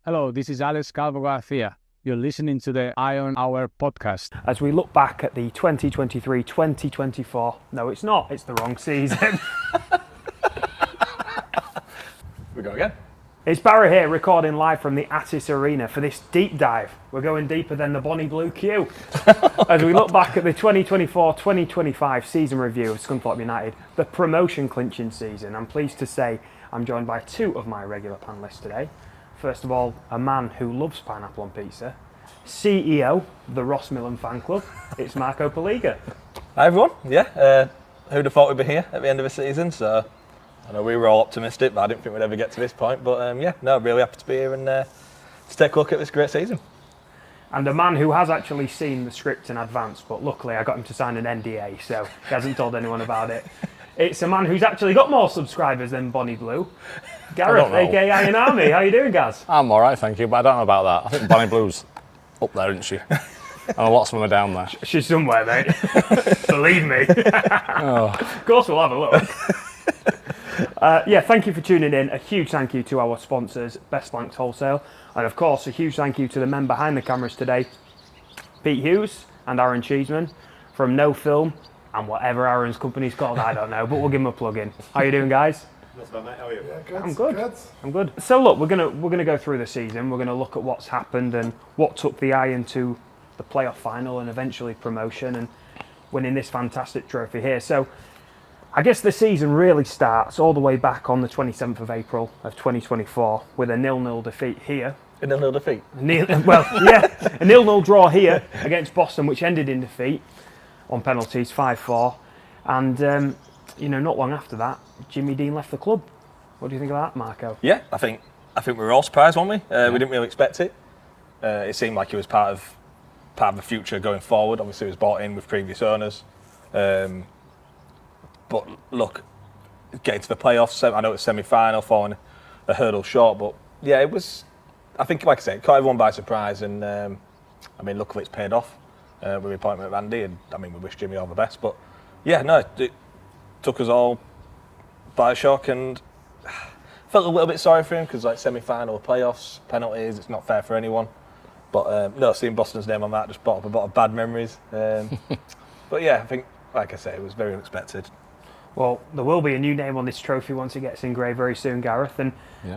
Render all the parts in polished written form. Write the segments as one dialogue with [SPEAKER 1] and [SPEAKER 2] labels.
[SPEAKER 1] Hello, this is Alex Calvo-Garcia. You're listening to the Iron Hour podcast.
[SPEAKER 2] As we look back at the 2023-2024, no it's not, it's the wrong season.
[SPEAKER 3] We go again.
[SPEAKER 2] It's Barra here, recording live from the Attis Arena for this deep dive. We're going deeper than the Bonnie Blue queue. As we look back at the 2024-2025 season review of Scunthorpe United, the promotion clinching season, I'm pleased to say I'm joined by two of my regular panellists today. First of all, a man who loves pineapple on pizza, CEO of the Ross Millen fan club, it's Marco Poliga.
[SPEAKER 3] Hi everyone, yeah, who'd have thought we'd be here at the end of the season, so I know we were all optimistic, but I didn't think we'd ever get to this point, but really happy to be here and to take a look at this great season.
[SPEAKER 2] And a man who has actually seen the script in advance, but luckily I got him to sign an NDA, so he hasn't told anyone about it. It's a man who's actually got more subscribers than Bonnie Blue. Gareth, aka Iron Army. How you doing, Gaz?
[SPEAKER 4] I'm all right, thank you, but I don't know about that. I think Bonnie Blue's up there, isn't she? And lots of them are down there.
[SPEAKER 2] She's somewhere, mate. Believe me. Of course, we'll have a look. Thank you for tuning in. A huge thank you to our sponsors, Best Flanks Wholesale, and of course, a huge thank you to the men behind the cameras today, Pete Hewes and Aaron Cheeseman from No Film. And whatever Aaron's company's called, I don't know, but we'll give him a plug in. How you doing, guys?
[SPEAKER 3] Not bad, mate. How are you?
[SPEAKER 5] Yeah, good.
[SPEAKER 2] I'm good. I'm good. So look, we're gonna go through the season. We're gonna look at what's happened and what took the Iron to the playoff final and eventually promotion and winning this fantastic trophy here. So I guess the season really starts all the way back on the 27th of April of 2024 with a 0-0 defeat here.
[SPEAKER 3] A 0-0 defeat?
[SPEAKER 2] A 0-0 draw here against Boston, which ended in defeat on penalties, 5-4, and not long after that, Jimmy Dean left the club. What do you think of that, Marco?
[SPEAKER 3] Yeah, I think we were all surprised, weren't we? We didn't really expect it. It seemed like he was part of the future going forward. Obviously, he was bought in with previous owners, but look, getting to the playoffs. I know it's semi-final, falling a hurdle short, but yeah, it was. I think, like I said, it caught everyone by surprise, and luckily it's paid off. With the appointment of Andy, and we wish Jimmy all the best. But yeah, no, it took us all by shock, and felt a little bit sorry for him because semi-final, playoffs, penalties, it's not fair for anyone. But seeing Boston's name on that just brought up a lot of bad memories. But yeah, I think, like I say, it was very unexpected.
[SPEAKER 2] Well, there will be a new name on this trophy once it gets engraved very soon, Gareth. And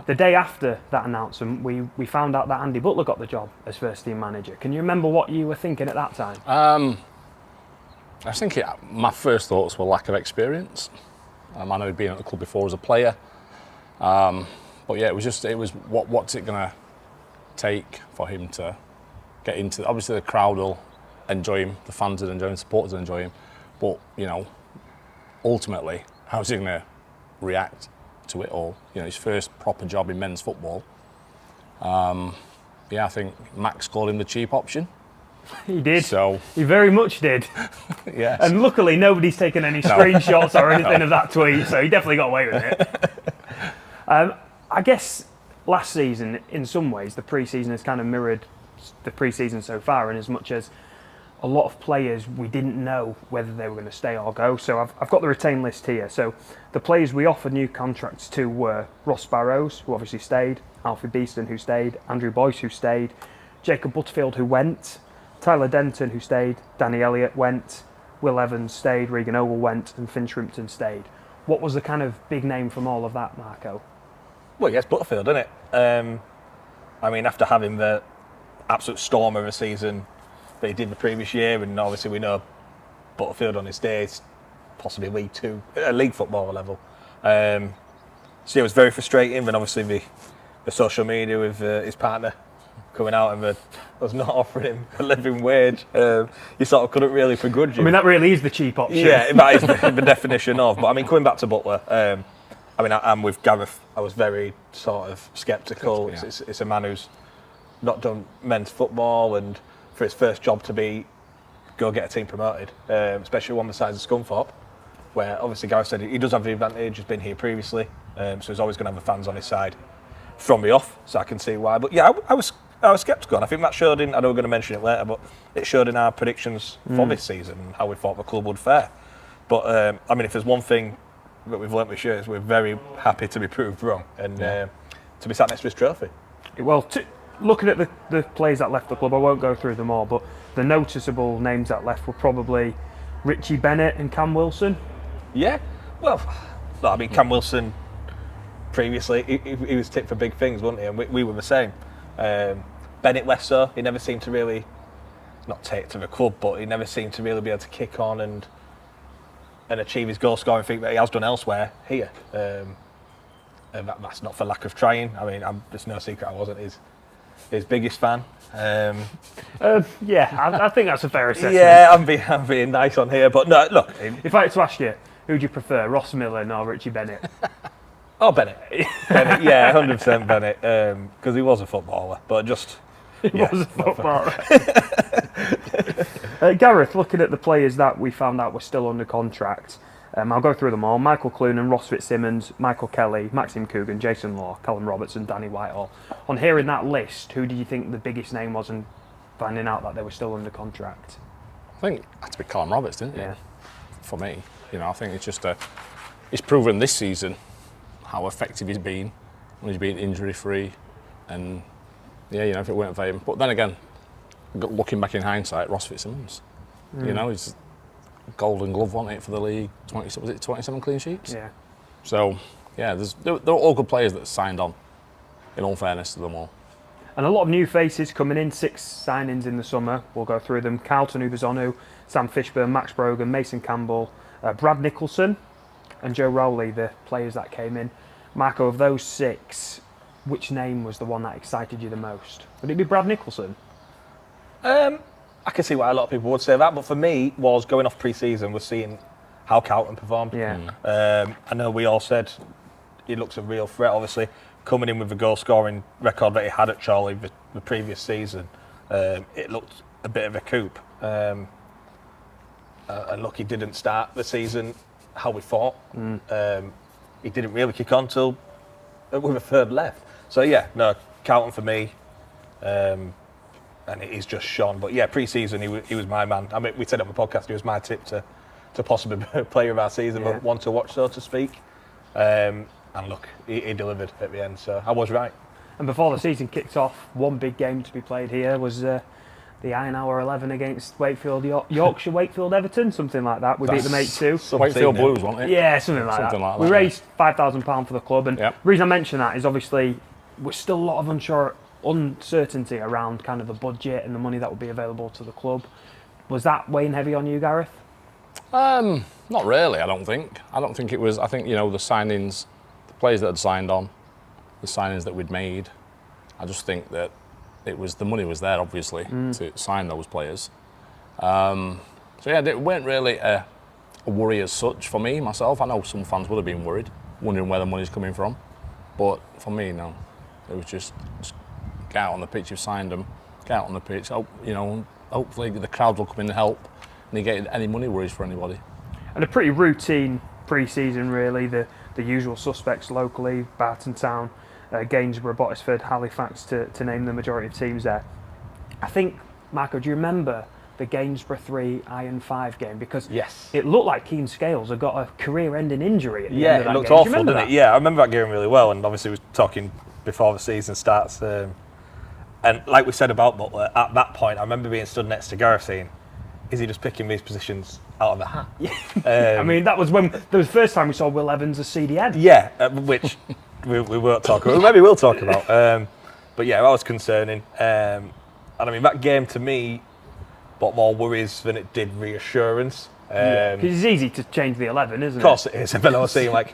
[SPEAKER 2] the day after that announcement, we found out that Andy Butler got the job as first team manager. Can you remember what you were thinking at that time?
[SPEAKER 4] I was thinking, my first thoughts were lack of experience. I know he'd been at the club before as a player. But yeah, it was what's it going to take for him to get into. Obviously, the crowd will enjoy him, the fans will enjoy him, supporters will enjoy him. But, ultimately, how's he going to react to it all? His first proper job in men's football. I think Max called him the cheap option.
[SPEAKER 2] He did.
[SPEAKER 4] So
[SPEAKER 2] he very much did.
[SPEAKER 4] Yes.
[SPEAKER 2] And luckily, nobody's taken any screenshots or anything of that tweet, so he definitely got away with it. I guess last season, in some ways, the pre-season has kind of mirrored the pre-season so far, in as much as a lot of players we didn't know whether they were going to stay or go. So I've got the retained list here. So the players we offered new contracts to were Ross Barrows, who obviously stayed, Alfie Beeston, who stayed, Andrew Boyce, who stayed, Jacob Butterfield, who went, Tyler Denton, who stayed, Danny Elliott went, Will Evans stayed, Regan Ogle went, and Finn Shrimpton stayed. What was the kind of big name from all of that, Marco?
[SPEAKER 3] Well, yes, Butterfield, isn't it? After having the absolute storm of a season that he did the previous year, and obviously we know Butterfield on his days, possibly League 2, league football level. So it was very frustrating, and obviously the social media with his partner coming out and was not offering him a living wage. You sort of couldn't really begrudge him.
[SPEAKER 2] That really is the cheap option.
[SPEAKER 3] Yeah, that is the definition of. But coming back to Butler, I'm with Gareth. I was very sort of sceptical.
[SPEAKER 4] Yeah.
[SPEAKER 3] It's a man who's not done men's football, and for his first job to go get a team promoted, especially one the size of Scunthorpe, where obviously Gareth said he does have the advantage, he's been here previously, so he's always going to have the fans on his side from the off, so I can see why. But yeah, I was sceptical, and I think that showed in, I know we're going to mention it later, but it showed in our predictions for this season and how we thought the club would fare. But if there's one thing that we've learnt this year, is we're very happy to be proved wrong and to be sat next to this trophy.
[SPEAKER 2] Well, looking at the players that left the club, I won't go through them all, but the noticeable names that left were probably Richie Bennett and Cam Wilson.
[SPEAKER 3] Yeah, well, no, I mean, Cam Wilson, previously, he was tipped for big things, wasn't he? And we were the same. Bennett less so. He never seemed to really, not take to the club, but he never seemed to really be able to kick on and achieve his goal scoring feat that he has done elsewhere here. And that's not for lack of trying. I mean, there's no secret I wasn't his biggest fan.
[SPEAKER 2] Yeah, I think that's a fair assessment.
[SPEAKER 3] Yeah, I'm being nice on here, but no, look.
[SPEAKER 2] If I had to ask you, who do you prefer, Ross Millen or Richie Bennett?
[SPEAKER 3] Oh, Bennett. Bennett, yeah, 100% Bennett, because he was a footballer, but just...
[SPEAKER 2] He was a footballer. Gareth, looking at the players that we found out were still under contract, I'll go through them all. Michael Clunan, Ross Fitzsimmons, Michael Kelly, Maxim Coogan, Jason Law, Callum Robertson, Danny Whitehall. On hearing that list, who do you think the biggest name was and finding out that they were still under contract?
[SPEAKER 4] I think it had to be Callum Roberts, didn't it?
[SPEAKER 2] Yeah.
[SPEAKER 4] For me, I think it's just he's proven this season how effective he's been when he's been injury free, and yeah, if it weren't for him. But then again, looking back in hindsight, Ross Fitzsimmons, he's Golden Glove, wasn't it, for the league? 27 clean sheets?
[SPEAKER 2] Yeah.
[SPEAKER 4] So yeah, they're all good players that signed on. In all fairness to them all.
[SPEAKER 2] And a lot of new faces coming in, 6 signings in the summer. We'll go through them. Carlton Ubazonu, Sam Fishburn, Max Brogan, Mason Campbell, Brad Nicholson and Joe Rowley, the players that came in. Marco, of those 6, which name was the one that excited you the most? Would it be Brad Nicholson?
[SPEAKER 3] I can see why a lot of people would say that, but for me, was going off pre-season, was seeing how Carlton performed.
[SPEAKER 2] Yeah.
[SPEAKER 3] I know we all said he looks a real threat, obviously, coming in with the goal-scoring record that he had at Chorley the previous season. It looked a bit of a coup. And look, he didn't start the season how we thought. He didn't really kick on till with a third left. So yeah, no, Carlton for me. And he's just shone. But yeah, pre-season he was my man. I mean, we said on the podcast he was my tip to possibly be player of our season, but one to watch, so to speak. And look, he delivered at the end, so I was right.
[SPEAKER 2] And before the season kicked off, one big game to be played here was the Iron Hour 11 against Wakefield, Yorkshire, Wakefield, Everton, something like that. We beat them 8-2.
[SPEAKER 4] Wakefield Blues, wasn't it?
[SPEAKER 2] Yeah, something like that. We raised £5,000 for the club, and the reason I mention that is obviously we're still a lot of uncertainty around kind of the budget and the money that would be available to the club. Was that weighing heavy on you, Gareth?
[SPEAKER 4] Not really, I don't think. I don't think it was. I think, the signings, the players that had signed on, the signings that we'd made, I just think that the money was there, obviously, to sign those players. So yeah, it weren't really a worry as such for me, myself. I know some fans would have been worried, wondering where the money's coming from. But for me, no. It was just get out on the pitch, you've signed them, get out on the pitch, hopefully the crowd will come in and help, and you get any money worries for anybody.
[SPEAKER 2] And a pretty routine pre-season, really. The usual suspects locally, Barton Town, Gainsborough, Bottisford, Halifax, to name the majority of teams there. I think, Marco, do you remember the Gainsborough 3, Iron 5 game? Because it looked like Keane Scales had got a career-ending injury at the end of that game.
[SPEAKER 3] Yeah, it looked awful, didn't it? Yeah, I remember that game really well, and obviously we were talking before the season starts. And like we said about Butler, at that point, I remember being stood next to Gareth saying, is he just picking these positions out of the hat?
[SPEAKER 2] I mean, that was the first time we saw Will Evans as CDN.
[SPEAKER 3] Yeah, which we won't talk about. Maybe we'll talk about. But yeah, that was concerning. And I mean, that game to me brought more worries than it did reassurance.
[SPEAKER 2] Because it's easy to change the 11, isn't it?
[SPEAKER 3] Of course it is. And then I was saying, like,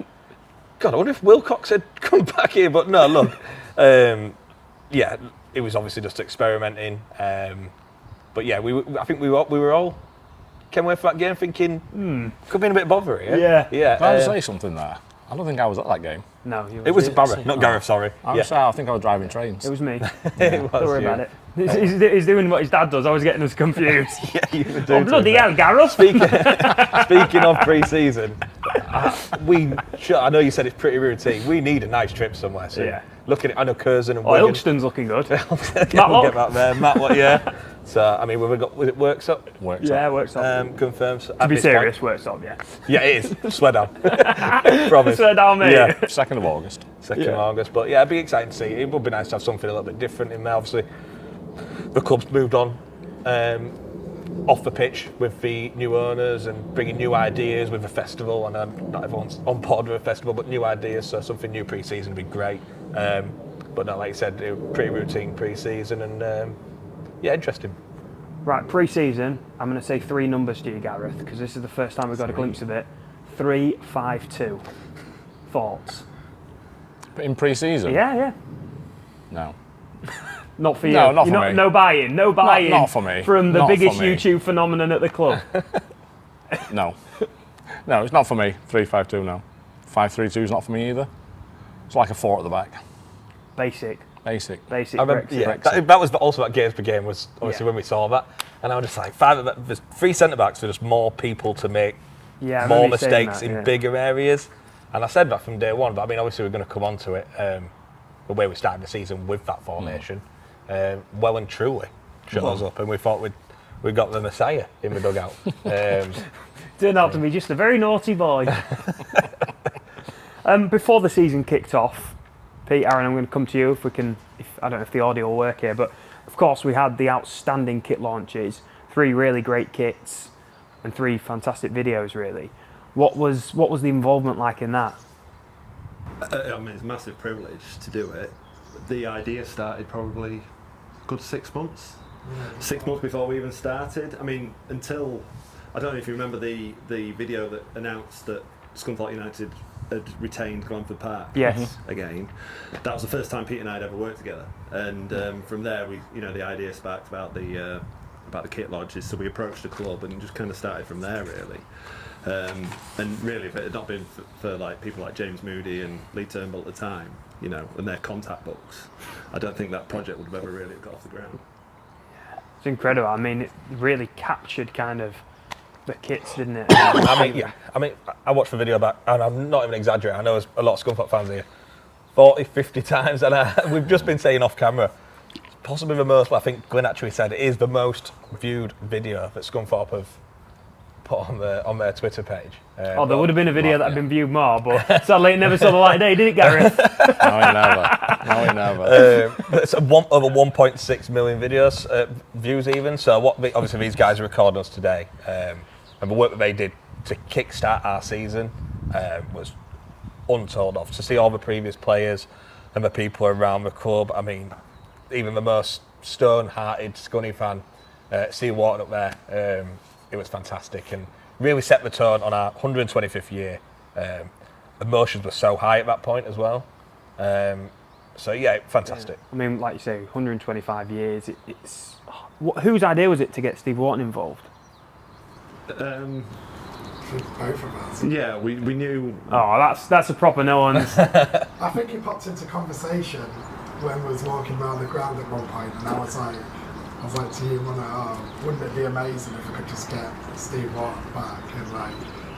[SPEAKER 3] God, I wonder if Wilcox had come back here. But no, look. Yeah, it was obviously just experimenting. But yeah, I think we were all came away from that game thinking, could be a bit bothery.
[SPEAKER 2] Yeah.
[SPEAKER 3] Yeah.
[SPEAKER 4] Can I just say something there? I don't think I was at that game.
[SPEAKER 2] No,
[SPEAKER 3] it was Barra, not Gareth. Sorry.
[SPEAKER 4] I think I was driving trains.
[SPEAKER 2] It was me.
[SPEAKER 3] Don't
[SPEAKER 2] worry about it. He's doing what his dad does. I was getting us confused.
[SPEAKER 3] Yeah, you were doing.
[SPEAKER 2] Oh, bloody hell, Gareth!
[SPEAKER 3] Speaking of pre-season, I know you said it's pretty routine. We need a nice trip somewhere soon.
[SPEAKER 2] Yeah.
[SPEAKER 3] Look at it. I know Curzon and Wigan.
[SPEAKER 2] Ilkeston's looking good.
[SPEAKER 3] We'll get back there. Matt, what? Yeah. So, I mean, we've got, was it Works Up?
[SPEAKER 4] Works
[SPEAKER 2] Yeah,
[SPEAKER 4] out.
[SPEAKER 2] works up.
[SPEAKER 3] Confirmed.
[SPEAKER 2] To be serious, works up, yeah.
[SPEAKER 3] Yeah, it is. Swear down. Promise.
[SPEAKER 2] Swear down, mate.
[SPEAKER 3] Yeah.
[SPEAKER 4] 2nd of August.
[SPEAKER 3] 2nd of August. But yeah, it'd be exciting to see. It would be nice to have something a little bit different in there. Obviously, the club's moved on off the pitch with the new owners and bringing new ideas with the festival. And not everyone's on board with the festival, but new ideas. So something new pre-season would be great. But no, like you said, pretty routine pre-season and yeah, interesting.
[SPEAKER 2] Right, pre-season, I'm going to say 3 numbers to you, Gareth, because this is the first time we've got a glimpse of it. 3-5-2. Thoughts?
[SPEAKER 4] But in pre-season?
[SPEAKER 2] Yeah.
[SPEAKER 4] No.
[SPEAKER 2] Not for you.
[SPEAKER 4] No, not for me.
[SPEAKER 2] No buy-in. No buy-in.
[SPEAKER 4] Not for me.
[SPEAKER 2] From the
[SPEAKER 4] Not
[SPEAKER 2] biggest
[SPEAKER 4] for me.
[SPEAKER 2] YouTube phenomenon at the club.
[SPEAKER 4] No. No, it's not for me. 3-5-2, no. 5-3-2 is not for me either. It's like a 4 at the back.
[SPEAKER 2] Basic.
[SPEAKER 3] I remember,
[SPEAKER 2] Brexit.
[SPEAKER 3] that was also that games per game was obviously when we saw that, and I was just like, there's 3 centre backs for just more people to make more mistakes in bigger areas, and I said that from day one. But I mean, obviously we're going to come on to it the way we started the season with that formation, well and truly shows up, and we thought we got the Messiah in the dugout.
[SPEAKER 2] Turned out to be just a very naughty boy. Before the season kicked off, Pete, Aaron, I'm going to come to you if we can. I don't know if the audio will work here, but of course we had the outstanding kit launches, 3 really great kits, and 3 fantastic videos. Really, what was the involvement like in that?
[SPEAKER 5] I mean, it's a massive privilege to do it. The idea started probably a good 6 months. 6 months before we even started. I mean, until I don't know if you remember the video that announced that Scunthorpe United had retained Glanford Park.
[SPEAKER 2] Yes.
[SPEAKER 5] Again, that was the first time Pete and I had ever worked together, and from there the idea sparked about the kit lodges. So we approached the club and just kind of started from there really. And really, if it had not been for like people like James Moody and Lee Turnbull at the time, and their contact books, I don't think that project would have ever really got off the ground.
[SPEAKER 2] It's incredible. I mean, it really captured kind of the kits, didn't it?
[SPEAKER 3] I mean, I watched the video back, and I'm not even exaggerating. I know there's a lot of Scunthorpe fans here, 40, 50 times, and we've just been saying off camera, possibly the most. I think Glenn actually said it is the most viewed video that Scunthorpe have put on their Twitter page.
[SPEAKER 2] There would have been a video that had been viewed more, but sadly it never saw the light of day, did it, Gareth?
[SPEAKER 4] No, he never.
[SPEAKER 3] It's over 1.6 million videos, views even. So obviously these guys are recording us today, and the work that they did to kickstart our season was untold of. To see all the previous players and the people around the club, I mean, even the most stone-hearted Scunny fan, see Wharton up there, it was fantastic and really set the tone on our 125th year. Emotions were so high at that point as well. So yeah, fantastic.
[SPEAKER 2] Yeah. I mean, like you say, 125 years. Whose idea was it to get Steve Wharton involved?
[SPEAKER 5] Both of us. Yeah, we knew.
[SPEAKER 2] Oh, that's a proper no one's.
[SPEAKER 6] I think it popped into conversation when we was walking around the ground at one point, and I was like to you, wouldn't it be amazing if we could just get Steve Wharton back? And like,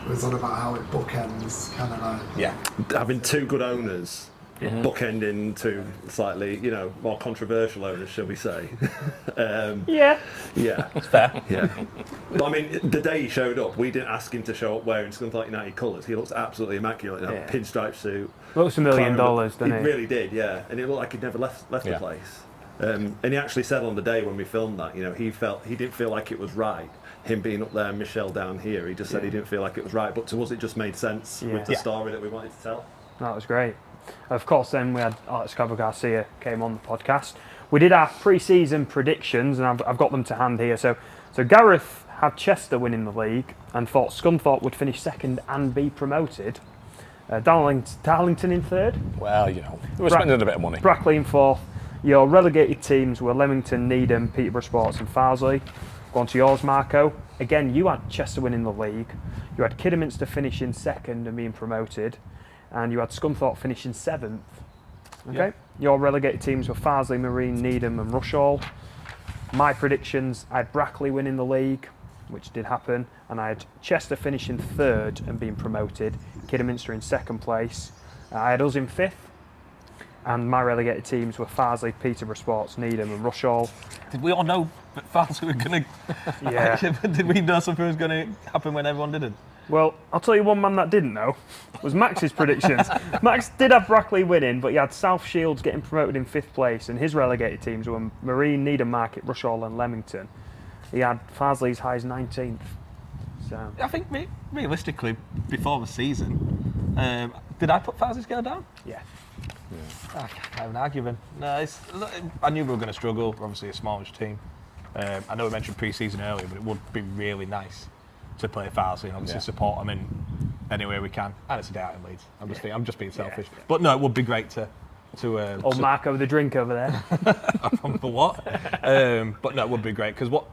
[SPEAKER 6] it was on about how it bookends, kind of like
[SPEAKER 5] having 2 good owners. Bookending to slightly, more controversial owners, shall we say?
[SPEAKER 2] Yeah,
[SPEAKER 3] it's fair.
[SPEAKER 5] Yeah, but I mean, the day he showed up, we didn't ask him to show up wearing Scunthorpe United colours. He looks absolutely immaculate in a pinstripe suit.
[SPEAKER 2] Looks $1 million, doesn't
[SPEAKER 5] he?
[SPEAKER 2] He
[SPEAKER 5] really did, yeah. And it looked like he'd never left the place. And he actually said on the day when we filmed that, he didn't feel like it was right. Him being up there and Michelle down here, he just said he didn't feel like it was right. But to us, it just made sense with the story that we wanted to tell.
[SPEAKER 2] That was great. Of course, then we had Alex Garcia came on the podcast. We did our pre-season predictions, and I've got them to hand here. So Gareth had Chester winning the league and thought Scunthorpe would finish second and be promoted. Darlington in third.
[SPEAKER 4] Well, we're spending a bit of money.
[SPEAKER 2] Brackley in fourth. Your relegated teams were Leamington, Needham, Peterborough Sports and Farsley. Go on to yours, Marco. Again, you had Chester winning the league. You had Kidderminster finishing second and being promoted. And you had Scunthorpe finishing 7th. Okay. Yep. Your relegated teams were Farsley, Marine, Needham and Rushall. My predictions, I had Brackley winning the league, which did happen, and I had Chester finishing 3rd and being promoted, Kidderminster in 2nd place. I had us in 5th, And my relegated teams were Farsley, Peterborough Sports, Needham and Rushall.
[SPEAKER 3] Did we all know that Farsley were going to...
[SPEAKER 2] Yeah.
[SPEAKER 3] Did we know something was going to happen when everyone didn't?
[SPEAKER 2] Well, I'll tell you one man that didn't know was Max's predictions. Max did have Brackley winning, but he had South Shields getting promoted in 5th place, and his relegated teams were Marine, Needham Market, Rushall and Leamington. He had Farsley as high as 19th. So
[SPEAKER 3] I think realistically, before the season, did I put Farsley's girl down?
[SPEAKER 2] yeah.
[SPEAKER 3] I can't have an argument. No, I knew we were going to struggle. We're obviously a smallish team. I know we mentioned pre-season earlier, but it would be really nice to play Farsley and obviously support them in any way we can. And it's a day out in Leeds. I'm just being selfish.
[SPEAKER 2] Yeah.
[SPEAKER 3] But no, it would be great to
[SPEAKER 2] Old Marco with the drink over there.
[SPEAKER 3] for what? But no, it would be great because what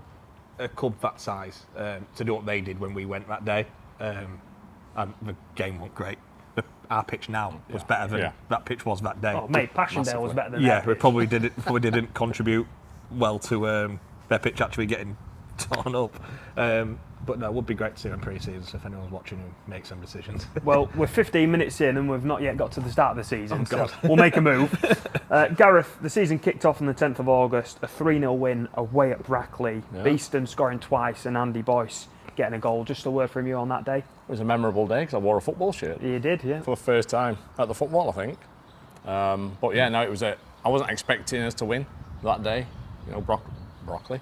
[SPEAKER 3] a club that size to do what they did when we went that day, and the game wasn't great. Our pitch now was better than that pitch was that day.
[SPEAKER 2] Oh, mate, Passchendaele was better than
[SPEAKER 3] Yeah,
[SPEAKER 2] that
[SPEAKER 3] we
[SPEAKER 2] pitch.
[SPEAKER 3] probably didn't contribute well to their pitch actually getting torn up. But no, it would be great to see them pre-season, so if anyone's watching who makes some decisions.
[SPEAKER 2] Well, we're 15 minutes in and we've not yet got to the start of the season,
[SPEAKER 3] Oh,
[SPEAKER 2] so
[SPEAKER 3] God.
[SPEAKER 2] we'll make a move. Gareth, the season kicked off on the 10th of August, a 3-0 win away at Brackley.
[SPEAKER 4] Yeah.
[SPEAKER 2] Beeston scoring twice and Andy Boyce getting a goal. Just a word from you on that day.
[SPEAKER 4] It was a memorable day because I wore a football shirt
[SPEAKER 2] You did, yeah.
[SPEAKER 4] for the first time at the football, I think. But yeah, no, it was I wasn't expecting us to win that day. You know, Brackley.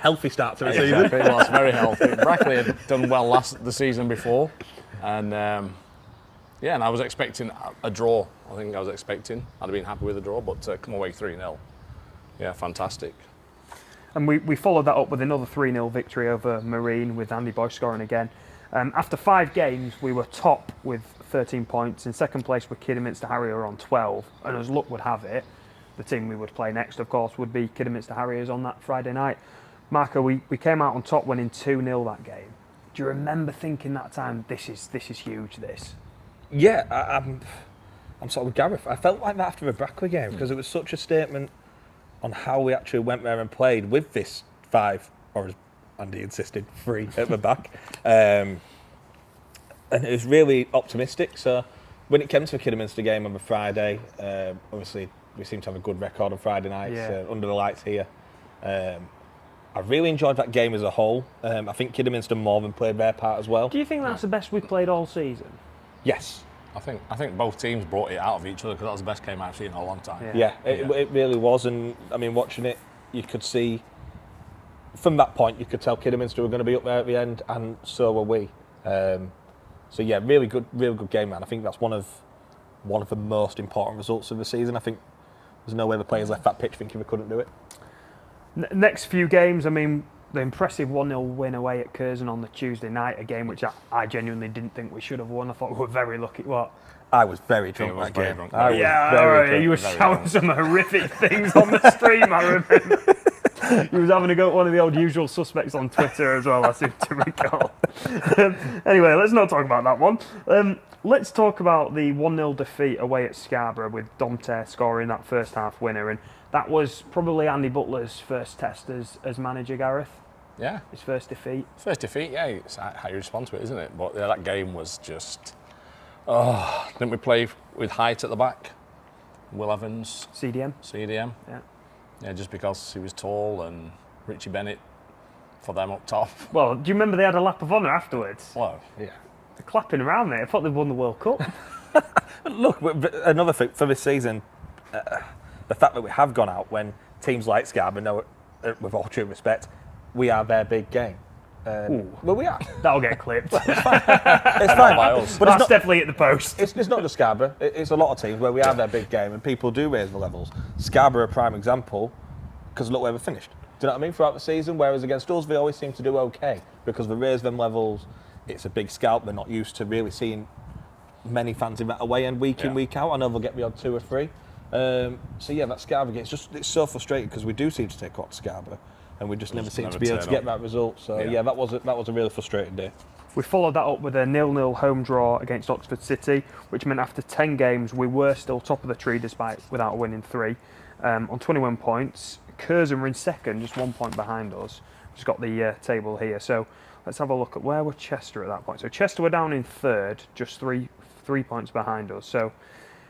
[SPEAKER 3] Healthy start to the season.
[SPEAKER 4] Exactly, well, it's very healthy. Brackley had done well the season before, and and I was expecting a draw. I think I was expecting. I'd have been happy with a draw, but to come away 3-0, yeah, fantastic.
[SPEAKER 2] And we followed that up with another 3-0 victory over Marine with Andy Boyce scoring again. After 5 games, we were top with 13 points. In second place were Kidderminster Harrier on 12. And as luck would have it, the team we would play next, of course, would be Kidderminster Harriers on that Friday night. Marco, we came out on top winning 2-0 that game. Do you remember thinking that time, this is huge, this?
[SPEAKER 3] Yeah, I'm sort of with Gareth. I felt like that after the Brackley game because it was such a statement on how we actually went there and played with this 5, or as Andy insisted, 3 at the back. And it was really optimistic. So when it came to the Kidderminster game on the Friday, obviously we seem to have a good record on Friday nights under the lights here. I really enjoyed that game as a whole. I think Kidderminster more than played their part as well.
[SPEAKER 2] Do you think that's the best we've played all season?
[SPEAKER 3] Yes.
[SPEAKER 4] I think both teams brought it out of each other because that was the best game I've seen in a long time.
[SPEAKER 2] Yeah.
[SPEAKER 3] It really was, and I mean, watching it, you could see from that point you could tell Kidderminster were going to be up there at the end, and so were we. So yeah, really good game, man. I think that's one of the most important results of the season. I think there's no way the players left that pitch thinking we couldn't do it.
[SPEAKER 2] Next few games, I mean, the impressive 1-0 win away at Curzon on the Tuesday night, a game which I genuinely didn't think we should have won. I thought we were very lucky. What?
[SPEAKER 3] I was very drunk
[SPEAKER 4] was
[SPEAKER 3] that
[SPEAKER 4] very
[SPEAKER 3] game.
[SPEAKER 4] drunk.
[SPEAKER 3] I was
[SPEAKER 2] Yeah,
[SPEAKER 3] very
[SPEAKER 2] alright,
[SPEAKER 3] drunk.
[SPEAKER 2] you were
[SPEAKER 4] very
[SPEAKER 2] shouting
[SPEAKER 4] drunk.
[SPEAKER 2] some horrific things on the stream, I remember. You was having a go at one of the old usual suspects on Twitter as well, I seem to recall. Anyway, let's not talk about that one. Let's talk about the 1-0 defeat away at Scarborough with Domte scoring that first half winner, and that was probably Andy Butler's first test as manager, Gareth.
[SPEAKER 4] Yeah.
[SPEAKER 2] His first defeat.
[SPEAKER 4] First defeat, yeah, it's how you respond to it, isn't it? But yeah, that game was just... didn't we play with height at the back? Will Evans,
[SPEAKER 2] CDM.
[SPEAKER 4] CDM.
[SPEAKER 2] Yeah.
[SPEAKER 4] Yeah, just because he was tall, and Richie Bennett for them up top.
[SPEAKER 2] Well, do you remember they had a lap of honour afterwards?
[SPEAKER 4] Well,
[SPEAKER 3] Yeah.
[SPEAKER 2] They're clapping around there. I thought they'd won the World Cup.
[SPEAKER 3] Look, another thing for this season, the fact that we have gone out when teams like Scarborough know, with all due respect, we are their big game. Well, we are.
[SPEAKER 2] That'll get clipped.
[SPEAKER 3] It's fine.
[SPEAKER 4] by us.
[SPEAKER 3] But
[SPEAKER 2] That's definitely at the post.
[SPEAKER 3] it's not just Scarborough. It's a lot of teams where we are their big game and people do raise the levels. Scarborough, a prime example, because look where we finished. Do you know what I mean? Throughout the season, whereas against us, they always seem to do okay because they raise them levels. It's a big scalp. They're not used to really seeing many fans in that away end week in, week out. I know they'll get me on 2 or 3. So yeah, that Scarborough game, it's so frustrating because we do seem to take out Scarborough and we just never seem to be able to get that result. So yeah, that was a really frustrating day.
[SPEAKER 2] We followed that up with a 0-0 home draw against Oxford City, which meant after 10 games we were still top of the tree without winning 3 on 21 points. Curzon were in second, just 1 point behind us. Just got the table here. So let's have a look at where were Chester at that point. So Chester were down in third, just three points behind us. So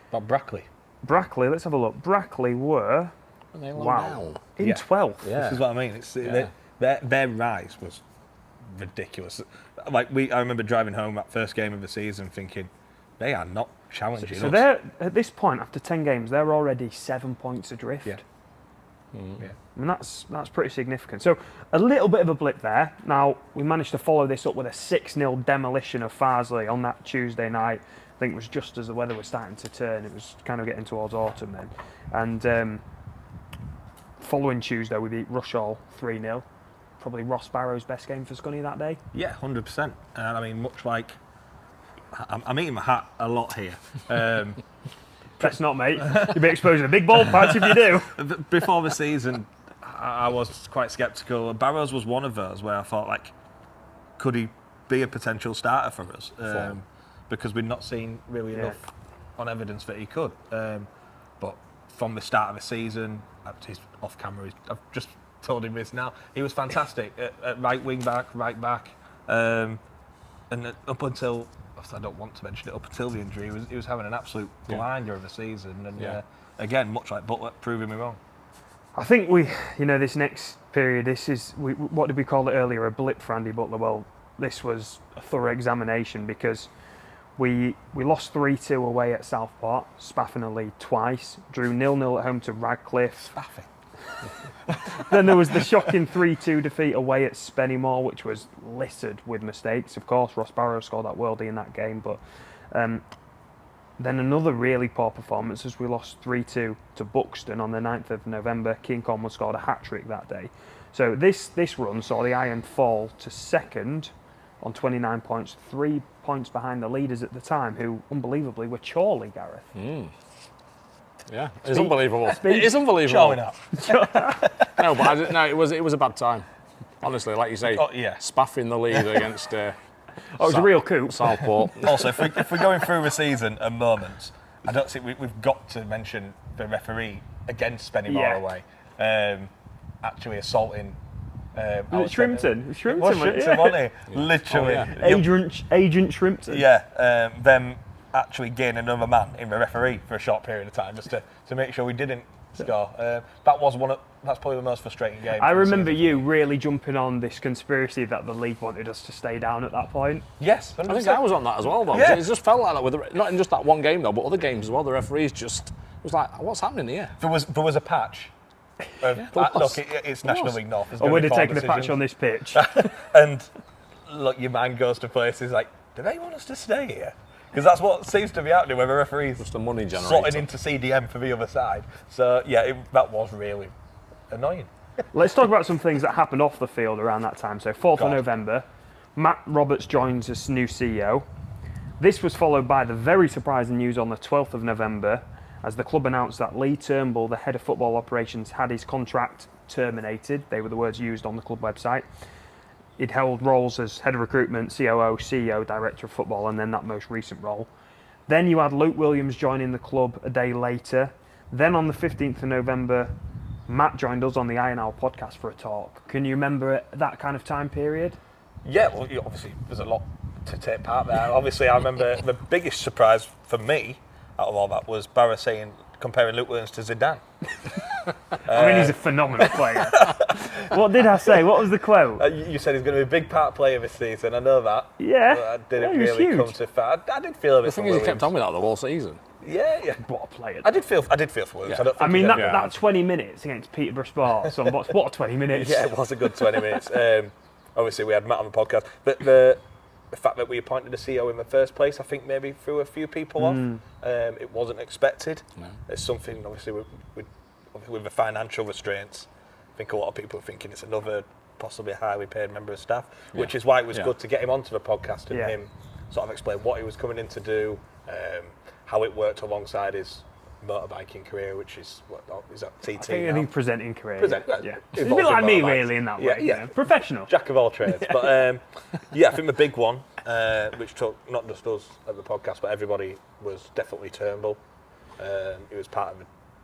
[SPEAKER 3] About Brackley.
[SPEAKER 2] Brackley, let's have a look. Brackley were
[SPEAKER 4] And they low
[SPEAKER 2] wow
[SPEAKER 4] down.
[SPEAKER 2] in
[SPEAKER 3] Yeah.
[SPEAKER 2] 12th.
[SPEAKER 4] Yeah.
[SPEAKER 3] This is what I mean. It's their rise was ridiculous. Like I remember driving home that first game of the season, thinking they are not challenging
[SPEAKER 2] So
[SPEAKER 3] us.
[SPEAKER 2] they're at this point after 10 games, they're already 7 points adrift.
[SPEAKER 3] Yeah.
[SPEAKER 2] I mean that's pretty significant. So a little bit of a blip there. Now we managed to follow this up with a 6-0 demolition of Farsley on that Tuesday night. I think it was just as the weather was starting to turn. It was kind of getting towards autumn then. And following Tuesday we beat Rushall 3-0. Probably Ross Barrows' best game for Scunny that day.
[SPEAKER 3] Yeah, 100%. And I mean, much like I'm eating my hat a lot here.
[SPEAKER 2] Best not, mate. You'll be exposing a big ball patch if you do.
[SPEAKER 3] Before the season, I was quite sceptical. Barrows was one of those where I thought, like, could he be a potential starter for us? Because we'd not seen really enough on evidence that he could. But from the start of the season, he's off camera. I've just told him this now. He was fantastic at right wing back, right back, and up until. I don't want to mention it. Up until the injury, he was having an absolute blinder of the season, and again, much like Butler, proving me wrong.
[SPEAKER 2] I think this next period, what did we call it earlier? A blip for Andy Butler. Well, this was a thorough examination because we lost 3-2 away at Southport, spaffing a lead twice, drew 0-0 at home to Radcliffe.
[SPEAKER 3] Spaffing.
[SPEAKER 2] Then there was the shocking 3-2 defeat away at Spennymoor, which was littered with mistakes. Of course, Ross Barrows scored that worldie in that game, but then another really poor performance as we lost 3-2 to Buxton on the 9th of November. Keane Conwell scored a hat-trick that day. So this run saw the Iron fall to second on 29 points, 3 points behind the leaders at the time, who, unbelievably, were Chorley, Gareth.
[SPEAKER 4] Yeah, it's unbelievable. It is unbelievable.
[SPEAKER 3] Showing up.
[SPEAKER 4] No, but it was a bad time. Honestly, like you say, spaffing the lead against.
[SPEAKER 2] It was a real coup.
[SPEAKER 4] Southport.
[SPEAKER 3] Also, if we're going through the season and moments, I don't think we've got to mention the referee against Spennymoor away, actually assaulting.
[SPEAKER 2] Shrimpton.
[SPEAKER 3] It was Shrimpton, wasn't he? Literally.
[SPEAKER 2] Agent Shrimpton.
[SPEAKER 3] Yeah, them actually gain another man in the referee for a short period of time just to make sure we didn't score. That's probably the most frustrating game.
[SPEAKER 2] I remember you really jumping on this conspiracy that the league wanted us to stay down at that point.
[SPEAKER 3] Yes, 100%.
[SPEAKER 4] I think I was on that as well, though.
[SPEAKER 3] Yeah.
[SPEAKER 4] It just felt like that not in just that one game though, but other games as well. The referees it was like, what's happening here?
[SPEAKER 3] There was a patch. Look, it's National League North.
[SPEAKER 2] I would have taken a patch on this pitch.
[SPEAKER 3] And look, your mind goes to places like, do they want us to stay here? Because that's what seems to be happening when the referees
[SPEAKER 4] Just a money generator.
[SPEAKER 3] slotting into CDM for the other side. So yeah, that was really annoying.
[SPEAKER 2] Let's talk about some things that happened off the field around that time. So 4th of November, Matt Roberts joins as new CEO. This was followed by the very surprising news on the 12th of November as the club announced that Lee Turnbull, the head of football operations, had his contract terminated. They were the words used on the club website. He'd held roles as head of recruitment, COO, CEO, director of football, and then that most recent role. Then you had Luke Williams joining the club a day later. Then on the 15th of November, Matt joined us on the Iron Owl podcast for a talk. Can you remember that kind of time period?
[SPEAKER 3] Yeah, well, obviously there's a lot to take part there. Obviously, I remember the biggest surprise for me out of all that was Barra comparing Luke Williams to Zidane.
[SPEAKER 2] I mean, he's a phenomenal player. What did I say? What was the quote?
[SPEAKER 3] You said he's going to be a big part player this season. I know that.
[SPEAKER 2] Yeah.
[SPEAKER 3] But I didn't
[SPEAKER 2] he was
[SPEAKER 3] really
[SPEAKER 2] huge.
[SPEAKER 3] come to far. I did feel a bit.
[SPEAKER 4] The thing is, he kept on with that the whole season.
[SPEAKER 3] Yeah.
[SPEAKER 2] What a player.
[SPEAKER 3] I did feel for Williams.
[SPEAKER 4] Yeah.
[SPEAKER 3] I don't think
[SPEAKER 2] I mean,
[SPEAKER 3] he-
[SPEAKER 2] that 20 minutes against Peterborough Sports, what a 20 minutes.
[SPEAKER 3] Yeah, it was a good 20 minutes. Obviously, we had Matt on the podcast. But the fact that we appointed a CEO in the first place, I think maybe threw a few people off. It wasn't expected.
[SPEAKER 4] No.
[SPEAKER 3] It's something, obviously, with the financial restraints, I think a lot of people are thinking it's another possibly highly paid member of staff, which is why it was good to get him onto the podcast and him sort of explain what he was coming in to do, how it worked alongside his motorbiking career, which is that TT?
[SPEAKER 2] I think presenting career.
[SPEAKER 3] Yeah.
[SPEAKER 2] It's a bit like me, really, in that way.
[SPEAKER 3] Yeah.
[SPEAKER 2] Professional.
[SPEAKER 3] Jack of all trades. But I think the big one, which took not just us at the podcast, but everybody, was definitely Turnbull. He was part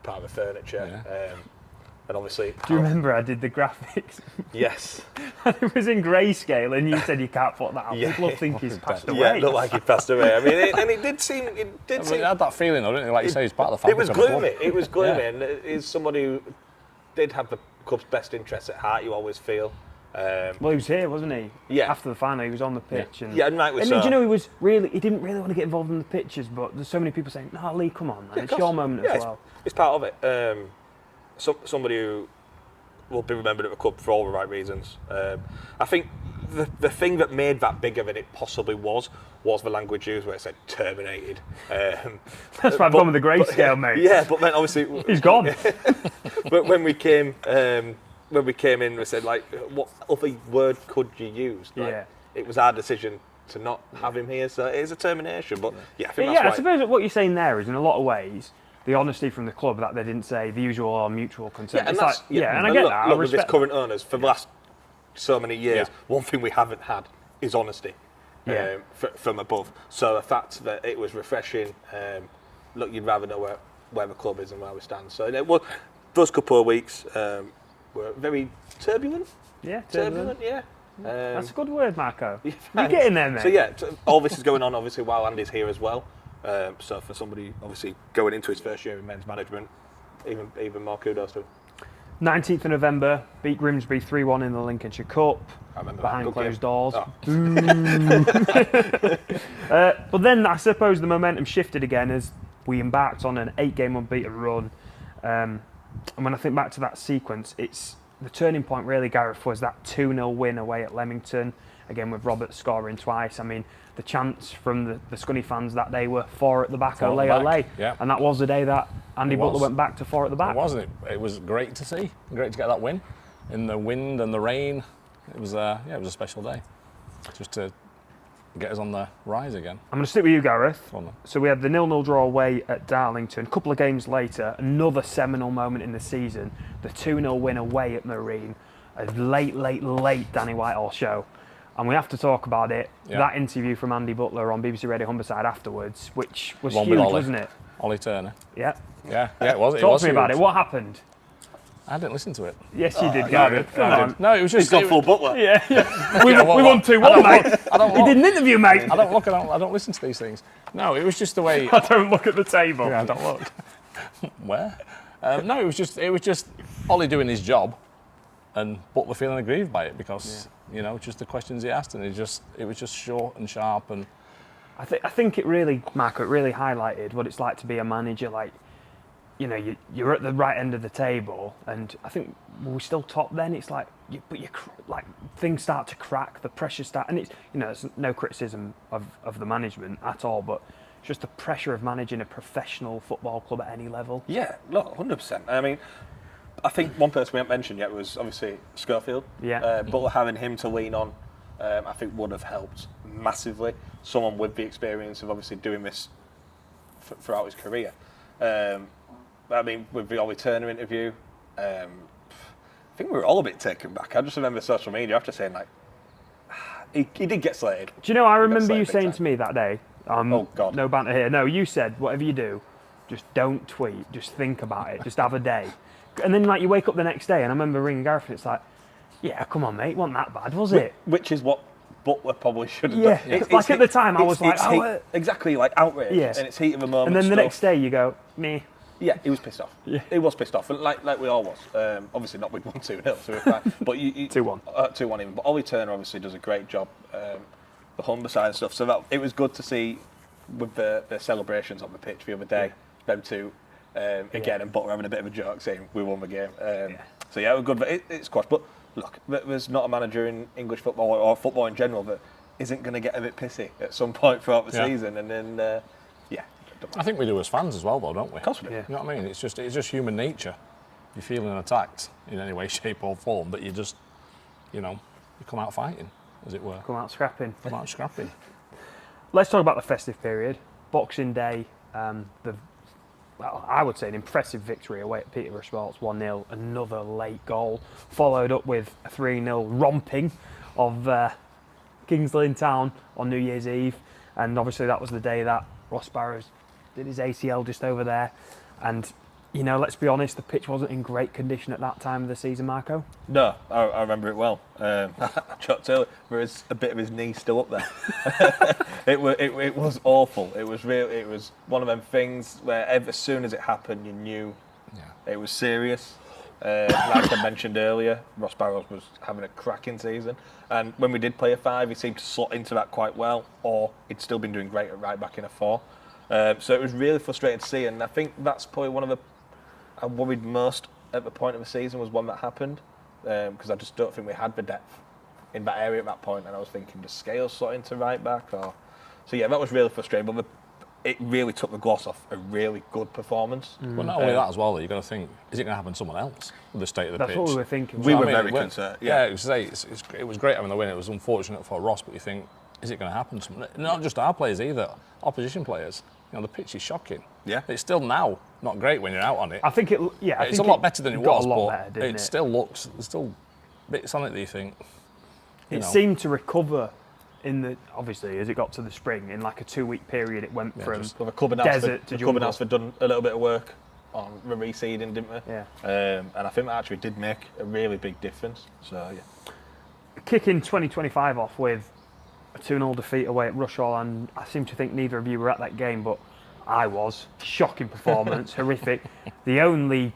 [SPEAKER 3] of the furniture. And obviously,
[SPEAKER 2] Do you remember I did the graphics?
[SPEAKER 3] yes,
[SPEAKER 2] It was in grayscale, and you said you can't put that out.
[SPEAKER 3] Yeah.
[SPEAKER 2] People think he's passed away.
[SPEAKER 3] yeah, it looked like he'd passed away. I mean, it did seem.
[SPEAKER 4] I had that feeling, though, didn't it? Like you say, he's part of the fabric.
[SPEAKER 3] It was
[SPEAKER 4] of the club.
[SPEAKER 3] gloomy. It was gloomy,
[SPEAKER 4] Yeah.
[SPEAKER 3] and he's somebody who did have the club's best interests at heart. You always feel.
[SPEAKER 2] Well, he was here, wasn't he?
[SPEAKER 3] Yeah.
[SPEAKER 2] After the final, he was on the pitch. And,
[SPEAKER 3] Yeah, and rightly
[SPEAKER 2] and
[SPEAKER 3] so.
[SPEAKER 2] do you know, he didn't really want to get involved in the pitches, but there's so many people saying, no, Lee, come on, man.
[SPEAKER 3] Yeah,
[SPEAKER 2] It's
[SPEAKER 3] of
[SPEAKER 2] your
[SPEAKER 3] course.
[SPEAKER 2] moment
[SPEAKER 3] Yeah,
[SPEAKER 2] as well.
[SPEAKER 3] It's part of it. Somebody who will be remembered at the club for all the right reasons. I think the thing that made that bigger than it possibly was the language used where it said terminated.
[SPEAKER 2] That's why I've gone with the grayscale, mate.
[SPEAKER 3] Yeah, but then obviously
[SPEAKER 2] He's gone.
[SPEAKER 3] But when we came in, we said, like, what other word could you use? Like,
[SPEAKER 2] Yeah.
[SPEAKER 3] It was our decision to not have him here, so it is a termination. But yeah, I think
[SPEAKER 2] Yeah, I
[SPEAKER 3] that's why.
[SPEAKER 2] suppose what you're saying there is, in a lot of ways, the honesty from the club that they didn't say the usual or mutual consent.
[SPEAKER 3] Yeah, and
[SPEAKER 2] It's
[SPEAKER 3] that's,
[SPEAKER 2] like, and I
[SPEAKER 3] and
[SPEAKER 2] get
[SPEAKER 3] look,
[SPEAKER 2] that. I
[SPEAKER 3] Look, with this
[SPEAKER 2] respect
[SPEAKER 3] current owners, for the last so many years,
[SPEAKER 4] Yeah.
[SPEAKER 3] one thing we haven't had is honesty
[SPEAKER 2] Yeah.
[SPEAKER 3] from above. So the fact that it was refreshing, look, you'd rather know where the club is and where we stand. So it was, those couple of weeks were very turbulent.
[SPEAKER 2] that. Yeah,
[SPEAKER 3] Turbulent, yeah.
[SPEAKER 2] That's a good word, Marco.
[SPEAKER 3] Yeah,
[SPEAKER 2] You're
[SPEAKER 3] thanks.
[SPEAKER 2] getting there, mate.
[SPEAKER 3] So yeah, all this is going on obviously while Andy's here as well. So for somebody obviously going into his first year in men's management, even more kudos to him.
[SPEAKER 2] 19th of November, beat Grimsby 3-1 in the Lincolnshire Cup.
[SPEAKER 3] I remember
[SPEAKER 2] Behind
[SPEAKER 3] that. Good
[SPEAKER 2] closed
[SPEAKER 3] game.
[SPEAKER 2] doors.
[SPEAKER 3] Oh.
[SPEAKER 2] But then I suppose the momentum shifted again as we embarked on an 8-game unbeaten run. And when I think back to that sequence, it's the turning point really, Gareth, was that 2-0 win away at Leamington, again with Robert scoring twice. I mean, the chants from the Scunny fans that day were 4 at the back,
[SPEAKER 4] Four at the
[SPEAKER 2] ole,
[SPEAKER 4] back,
[SPEAKER 2] ole.
[SPEAKER 4] yeah.
[SPEAKER 2] And that was the day that Andy
[SPEAKER 4] It was.
[SPEAKER 2] Butler went back to 4 at the back.
[SPEAKER 4] Wasn't it? It was great to see. Great to get that win in the wind and the rain. It was it was a special day, just to get us on the rise again.
[SPEAKER 2] I'm going to stick with you, Gareth.
[SPEAKER 4] Go on then.
[SPEAKER 2] So we had the 0-0 draw away at Darlington. A couple of games later, another seminal moment in the season, the 2-0 win away at Marine. A late Danny Whitehall show. And we have to talk about it.
[SPEAKER 4] Yeah.
[SPEAKER 2] That interview from Andy Butler on BBC Radio Humberside afterwards, which was
[SPEAKER 4] One with
[SPEAKER 2] huge,
[SPEAKER 4] Ollie.
[SPEAKER 2] wasn't it?
[SPEAKER 4] Ollie Turner.
[SPEAKER 2] Yeah.
[SPEAKER 4] Yeah, it was.
[SPEAKER 2] Talk to me about it. What happened?
[SPEAKER 4] I didn't listen to it.
[SPEAKER 2] Yes, you did,
[SPEAKER 4] Yeah,
[SPEAKER 2] Gareth.
[SPEAKER 4] I
[SPEAKER 2] Come
[SPEAKER 4] did.
[SPEAKER 2] on.
[SPEAKER 4] No, it was just.
[SPEAKER 3] He's gone full Butler.
[SPEAKER 2] Yeah. We
[SPEAKER 4] Yeah,
[SPEAKER 2] won 2-1, mate.
[SPEAKER 4] I don't
[SPEAKER 2] He
[SPEAKER 4] look.
[SPEAKER 2] did an interview, mate.
[SPEAKER 4] I don't look. I don't listen to these things. No, it was just the way.
[SPEAKER 2] I don't look at the table.
[SPEAKER 4] Yeah, I don't look. Where? No, it was just Ollie doing his job, and Butler feeling aggrieved by it because just the questions he asked, and it was just short and sharp, and
[SPEAKER 2] I think it really, Marco, it really highlighted what it's like to be a manager. Like, you're at the right end of the table, and I think we're still top. Then it's like, like things start to crack, the pressure start, and it's it's no criticism of the management at all, but it's just the pressure of managing a professional football club at any level.
[SPEAKER 3] Yeah, look, 100%. I mean, I think one person we haven't mentioned yet was obviously Schofield.
[SPEAKER 2] Yeah.
[SPEAKER 3] Butler having him to lean on, I think would have helped massively. Someone with the experience of obviously doing this throughout his career. I mean, with the Ollie Turner interview, I think we were all a bit taken back. I just remember social media after saying, like, he did get slated.
[SPEAKER 2] Do you know, I
[SPEAKER 3] He got
[SPEAKER 2] remember you
[SPEAKER 3] slated big
[SPEAKER 2] saying
[SPEAKER 3] time.
[SPEAKER 2] to me that day,
[SPEAKER 3] Oh, God.
[SPEAKER 2] no banter here, no, you said, whatever you do, just don't tweet, just think about it, just have a day. And then, like, you wake up the next day, and I remember ringing Gareth, and it's like, yeah, come on, mate, it wasn't that bad, was it?
[SPEAKER 3] Which is what Butler probably should have
[SPEAKER 2] Yeah,
[SPEAKER 3] done.
[SPEAKER 2] it's like at the time I was like,
[SPEAKER 3] it's
[SPEAKER 2] oh,
[SPEAKER 3] exactly, like outrage,
[SPEAKER 2] Yeah.
[SPEAKER 3] and it's heat of the moment.
[SPEAKER 2] and then the
[SPEAKER 3] stuff.
[SPEAKER 2] next day you go, meh.
[SPEAKER 3] Yeah, he was pissed off.
[SPEAKER 2] Yeah.
[SPEAKER 3] He was pissed off, and like we all was. Obviously not with 1-2-0, so we're fine. But
[SPEAKER 2] 2-1.
[SPEAKER 3] 2-1 even. But Ollie Turner obviously does a great job, the Humberside and stuff. So it was good to see with the celebrations on the pitch the other day, them two again, and Butler having a bit of a joke saying we won the game. So yeah, it was good. But it's quashed. But look, there's not a manager in English football or football in general that isn't going to get a bit pissy at some point throughout the season, and then
[SPEAKER 4] I think we do as fans as well, though, don't we?
[SPEAKER 3] Of course we do.
[SPEAKER 2] Yeah.
[SPEAKER 4] You know what I mean? It's just human nature. You're feeling attacked in any way, shape, or form, that you just, you come out fighting, as it were.
[SPEAKER 2] Come out scrapping.
[SPEAKER 4] Come out scrapping.
[SPEAKER 2] Let's talk about the festive period. Boxing Day, I would say an impressive victory away at Peterborough Sports, 1-0. Another late goal, followed up with a 3-0 romping of Kings Lynn Town on New Year's Eve. And obviously that was the day that Ross Barrows did his ACL just over there. And, you know, let's be honest, the pitch wasn't in great condition at that time of the season, Marco.
[SPEAKER 3] No, I remember it well. I chucked earlier. There was a bit of his knee still up there. It was awful. It was real. It was one of them things where as soon as it happened, you knew it was serious. Like I mentioned earlier, Ross Barrows was having a cracking season, and when we did play a 5, he seemed to slot into that quite well, or he'd still been doing great at right back in a 4. So it was really frustrating to see, and I think that's probably one of the I worried most at the point of the season was when that happened, because I just don't think we had the depth in that area at that point, and I was thinking, does Scales slot into right back? Or so yeah, that was really frustrating, but it really took the gloss off a really good performance.
[SPEAKER 4] Well, not only that as well, you've got to think, is it going to happen to someone else with the state of the pitch?
[SPEAKER 2] That's what we were thinking.
[SPEAKER 3] We were very concerned.
[SPEAKER 4] Yeah, it was great having the win. It was unfortunate for Ross, but you think, is it going to happen to someone? Not just our players either, opposition players. You know, the pitch is shocking.
[SPEAKER 3] Yeah.
[SPEAKER 4] It's still now not great when you're out on it.
[SPEAKER 2] I think it. Yeah,
[SPEAKER 4] it's a lot better than it was, but
[SPEAKER 2] better,
[SPEAKER 4] it still looks. There's still bits on it that you think.
[SPEAKER 2] It seemed to recover obviously as it got to the spring in like a 2-week period. It went from
[SPEAKER 3] the club
[SPEAKER 2] desert to jungle.
[SPEAKER 3] The club announced they'd done a little bit of work on the reseeding, didn't they?
[SPEAKER 2] Yeah.
[SPEAKER 3] And I think that actually did make a really big difference. So yeah.
[SPEAKER 2] Kicking 2025 off with a 2-0 defeat away at Rushall, and I seem to think neither of you were at that game, but I was. Shocking performance, horrific. The only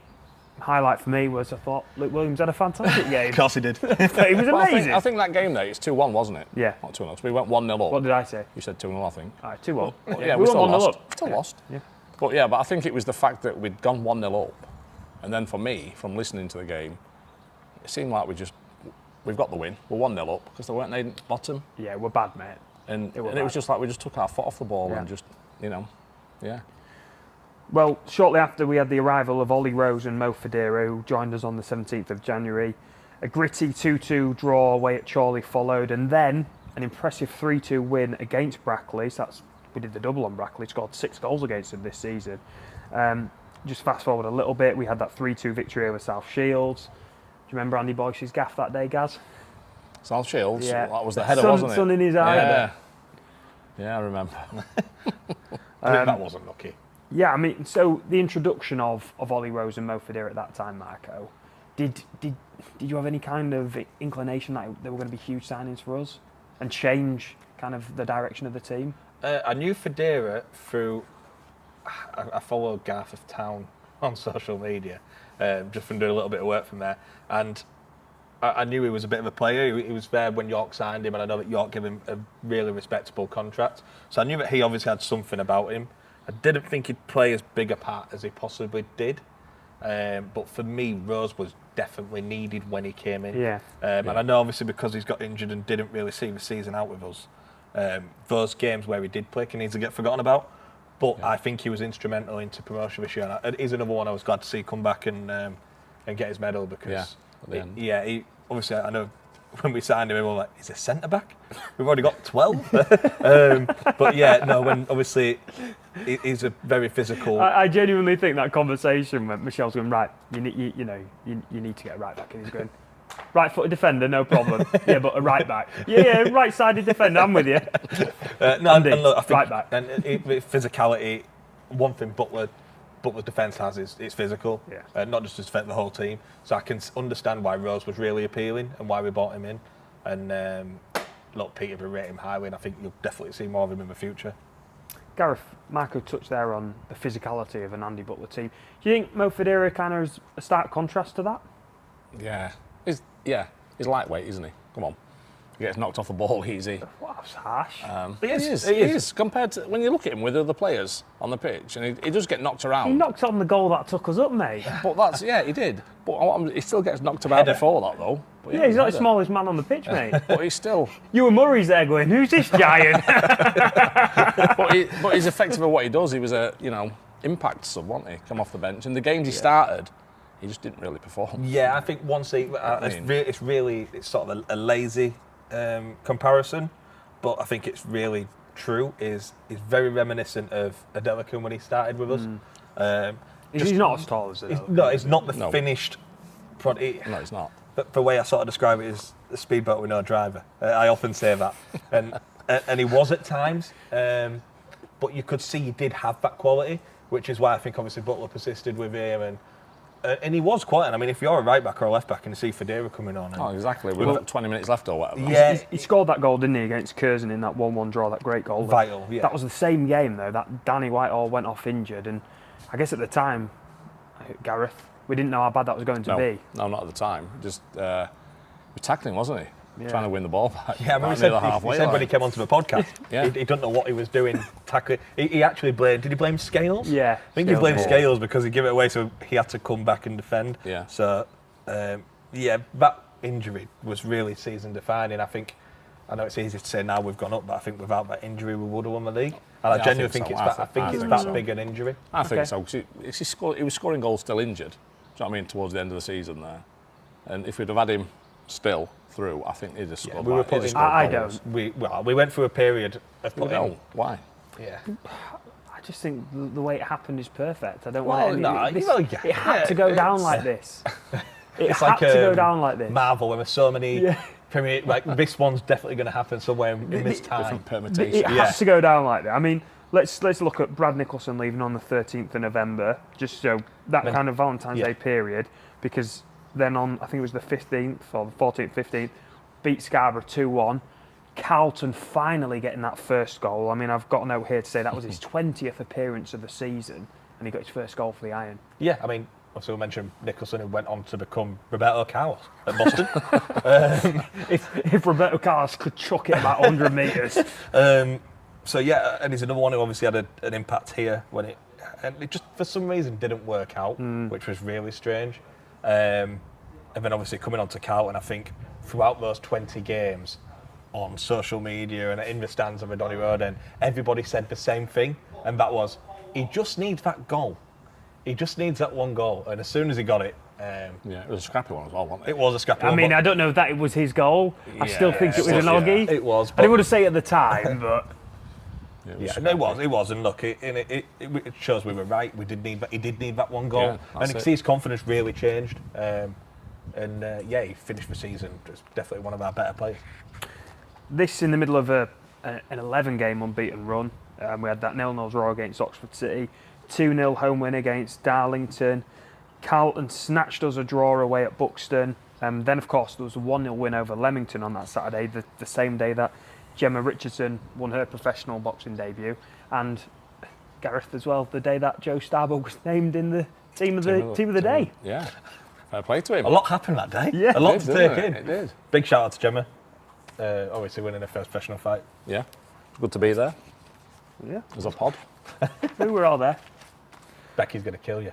[SPEAKER 2] highlight for me was I thought Luke Williams had a fantastic game.
[SPEAKER 3] Of course he did.
[SPEAKER 2] It was amazing.
[SPEAKER 4] I think that game there, it's 2-1, wasn't it?
[SPEAKER 2] Yeah.
[SPEAKER 4] Not 2-0. So we went 1-0 up.
[SPEAKER 2] What did I say?
[SPEAKER 4] You said 2-0, I think.
[SPEAKER 2] All right, 2-1. Well,
[SPEAKER 4] Yeah,
[SPEAKER 2] we
[SPEAKER 4] we still
[SPEAKER 2] went 1-0
[SPEAKER 4] lost.
[SPEAKER 2] up.
[SPEAKER 4] Still lost.
[SPEAKER 2] Yeah.
[SPEAKER 4] But I think it was the fact that we'd gone 1-0 up, and then for me, from listening to the game, it seemed like we've got the win. We're 1-0 up because they weren't in bottom.
[SPEAKER 2] Yeah, we're bad, mate.
[SPEAKER 4] And it was just like we just took our foot off the ball and just, yeah.
[SPEAKER 2] Well, shortly after we had the arrival of Ollie Rose and Mo Federa, who joined us on the 17th of January. A gritty 2-2 draw away at Chorley followed, and then an impressive 3-2 win against Brackley. So we did the double on Brackley, scored 6 goals against them this season. Just fast forward a little bit, we had that 3-2 victory over South Shields. Do you remember Andy Boyce's gaff that day, Gaz?
[SPEAKER 4] South Shields?
[SPEAKER 2] Yeah.
[SPEAKER 4] That was the header, wasn't it?
[SPEAKER 2] Sun in his eye.
[SPEAKER 4] Yeah, I remember.
[SPEAKER 3] I think that wasn't lucky.
[SPEAKER 2] Yeah, I mean, so the introduction of Ollie Rose and Mo Federa at that time, Marco, did you have any kind of inclination that they were going to be huge signings for us and change kind of the direction of the team?
[SPEAKER 3] I knew Federa through. I followed Gareth of Town on social media, just from doing a little bit of work from there, and I knew he was a bit of a player. He was there when York signed him, and I know that York gave him a really respectable contract. So I knew that he obviously had something about him. I didn't think he'd play as big a part as he possibly did. But for me, Rose was definitely needed when he came in. And I know obviously because he's got injured and didn't really see the season out with us, those games where he did play can easily get forgotten about. But I think he was instrumental into promotion this year. And he's another one I was glad to see come back and get his medal because he obviously I know when we signed him, we were like, he's a centre back? We've already got 12. But when obviously he's a very physical.
[SPEAKER 2] I genuinely think that conversation when Michelle's going, right, you need to get a right back, and he's going, right-footed defender, no problem. Yeah, but a right back. Yeah, right-sided defender, I'm with you.
[SPEAKER 3] Andy, and look, I think,
[SPEAKER 2] right back.
[SPEAKER 3] And physicality, one thing Butler's defence has is it's physical, not just to defend the whole team. So I can understand why Rose was really appealing and why we bought him in. And look, Peter will rate him highly, and I think you'll definitely see more of him in the future.
[SPEAKER 2] Gareth, Marco touched there on the physicality of an Andy Butler team. Do you think Mo Federa kind of is a stark contrast to that?
[SPEAKER 4] Yeah. He's lightweight, isn't he? Come on. He gets knocked off the ball easy.
[SPEAKER 2] Wow, that's harsh.
[SPEAKER 4] He is. Compared to when you look at him with other players on the pitch, and he does get knocked around.
[SPEAKER 2] He knocked on the goal that took us up, mate.
[SPEAKER 4] But he did. But he still gets knocked about before that, though. But
[SPEAKER 2] he's not the smallest man on the pitch, mate.
[SPEAKER 4] But he's still.
[SPEAKER 2] You and Murray's there going, who's this giant?
[SPEAKER 4] but he's effective at what he does. He was a impact sub, wasn't he? Come off the bench, and the games he started, he just didn't really perform.
[SPEAKER 3] Yeah, I think once it's sort of a lazy comparison, but I think it's really true. Is very reminiscent of Adelakun when he started with us.
[SPEAKER 2] He's not as tall as Adelakun.
[SPEAKER 3] No, it's not the finished product.
[SPEAKER 4] No, it's not.
[SPEAKER 3] But the way I sort of describe it is a speedboat with no driver. I often say that, and he was at times, but you could see he did have that quality. which is why I think obviously Butler persisted with him, and he was quite. And I mean, if you're a right back or a left back and you see Federa coming on,
[SPEAKER 4] Oh, exactly. We've got 20 minutes left or whatever.
[SPEAKER 3] yeah,
[SPEAKER 2] He scored that goal, didn't he, against Curzon in that 1-1 draw, that great goal.
[SPEAKER 3] vital. Yeah,
[SPEAKER 2] That was the same game, though, that Danny Whitehall went off injured. And I guess at the time, Gareth, we didn't know how bad that was going to be.
[SPEAKER 4] No, not at the time. Just tackling, wasn't he?
[SPEAKER 2] Yeah.
[SPEAKER 4] Trying to win the ball back.
[SPEAKER 3] yeah. I remember he said when he came onto the podcast, he didn't know what he was doing tackling. He actually blamed. Did he blame Scales?
[SPEAKER 2] Yeah.
[SPEAKER 3] I think he blamed Scales because he gave it away, so he had to come back and defend.
[SPEAKER 4] Yeah.
[SPEAKER 3] So, that injury was really season defining. I know it's easy to say now we've gone up, but I think without that injury we would have won the league. And I genuinely think it's that big an injury.
[SPEAKER 4] I think so. 'Cause he was scoring goals still injured. Do you know what I mean? Towards the end of the season there, and if we'd have had him still through, I think he'd have scored.
[SPEAKER 3] We were putting.
[SPEAKER 2] I
[SPEAKER 3] don't. We went through a period of putting.
[SPEAKER 4] No, why?
[SPEAKER 3] Yeah.
[SPEAKER 2] I just think the way it happened is perfect. I don't
[SPEAKER 3] Well,
[SPEAKER 2] want
[SPEAKER 3] no,
[SPEAKER 2] it had to go down like this. It had
[SPEAKER 3] like,
[SPEAKER 2] to go down like this.
[SPEAKER 3] Marvel, where there's so many. Premier, like this one's definitely going to happen somewhere in this time.
[SPEAKER 4] Different permutation.
[SPEAKER 2] It has to go down like that. I mean, let's look at Brad Nicholson leaving on the 13th of November, just so that kind of Valentine's Day period, because then on, I think it was the 15th or the 14th, 15th, beat Scarborough 2-1. Carlton finally getting that first goal. I mean, I've got a note here to say that was his 20th appearance of the season, and he got his first goal for the Iron.
[SPEAKER 3] Yeah, I mean, also mentioned Nicholson, who went on to become Roberto Carlos at Boston.
[SPEAKER 2] If Roberto Carlos could chuck it about 100 metres.
[SPEAKER 3] So yeah, and he's another one who obviously had an impact here when it just for some reason didn't work out, which was really strange. And then obviously coming on to Carlton, I think throughout those 20 games on social media and in the stands of Adonny Road, and everybody said the same thing, and that was, he just needs that goal. He just needs that one goal, and as soon as he got it,
[SPEAKER 4] it was a scrappy one as well, wasn't it?
[SPEAKER 3] It was a scrappy
[SPEAKER 2] I
[SPEAKER 3] one.
[SPEAKER 2] mean, I don't know if that was his goal. I still think it was an oggy.
[SPEAKER 3] It was.
[SPEAKER 2] I didn't want to say it at the time, but
[SPEAKER 3] It was, and look, it shows we were right. He did need that one goal, and you can see his confidence really changed. He finished the season just definitely one of our better players.
[SPEAKER 2] this in the middle of an 11-game unbeaten run. We had that 0-0 draw against Oxford City, 2-0 home win against Darlington. Carlton snatched us a draw away at Buxton. Then, of course, there was a 1-0 win over Leamington on that Saturday, the same day that Gemma Richardson won her professional boxing debut. And Gareth as well, the day that Joe Starbuck was named in the team of the day.
[SPEAKER 4] Yeah, fair play to him.
[SPEAKER 3] A lot happened that day.
[SPEAKER 2] Yeah.
[SPEAKER 3] A lot
[SPEAKER 4] It
[SPEAKER 3] to
[SPEAKER 4] did,
[SPEAKER 3] take
[SPEAKER 4] didn't
[SPEAKER 3] in.
[SPEAKER 4] it? It did.
[SPEAKER 3] Big shout out to Gemma. Obviously winning her first professional fight.
[SPEAKER 4] Yeah, good to be there.
[SPEAKER 2] Yeah.
[SPEAKER 4] As a pod.
[SPEAKER 2] We were all there.
[SPEAKER 3] Becky's going to kill you.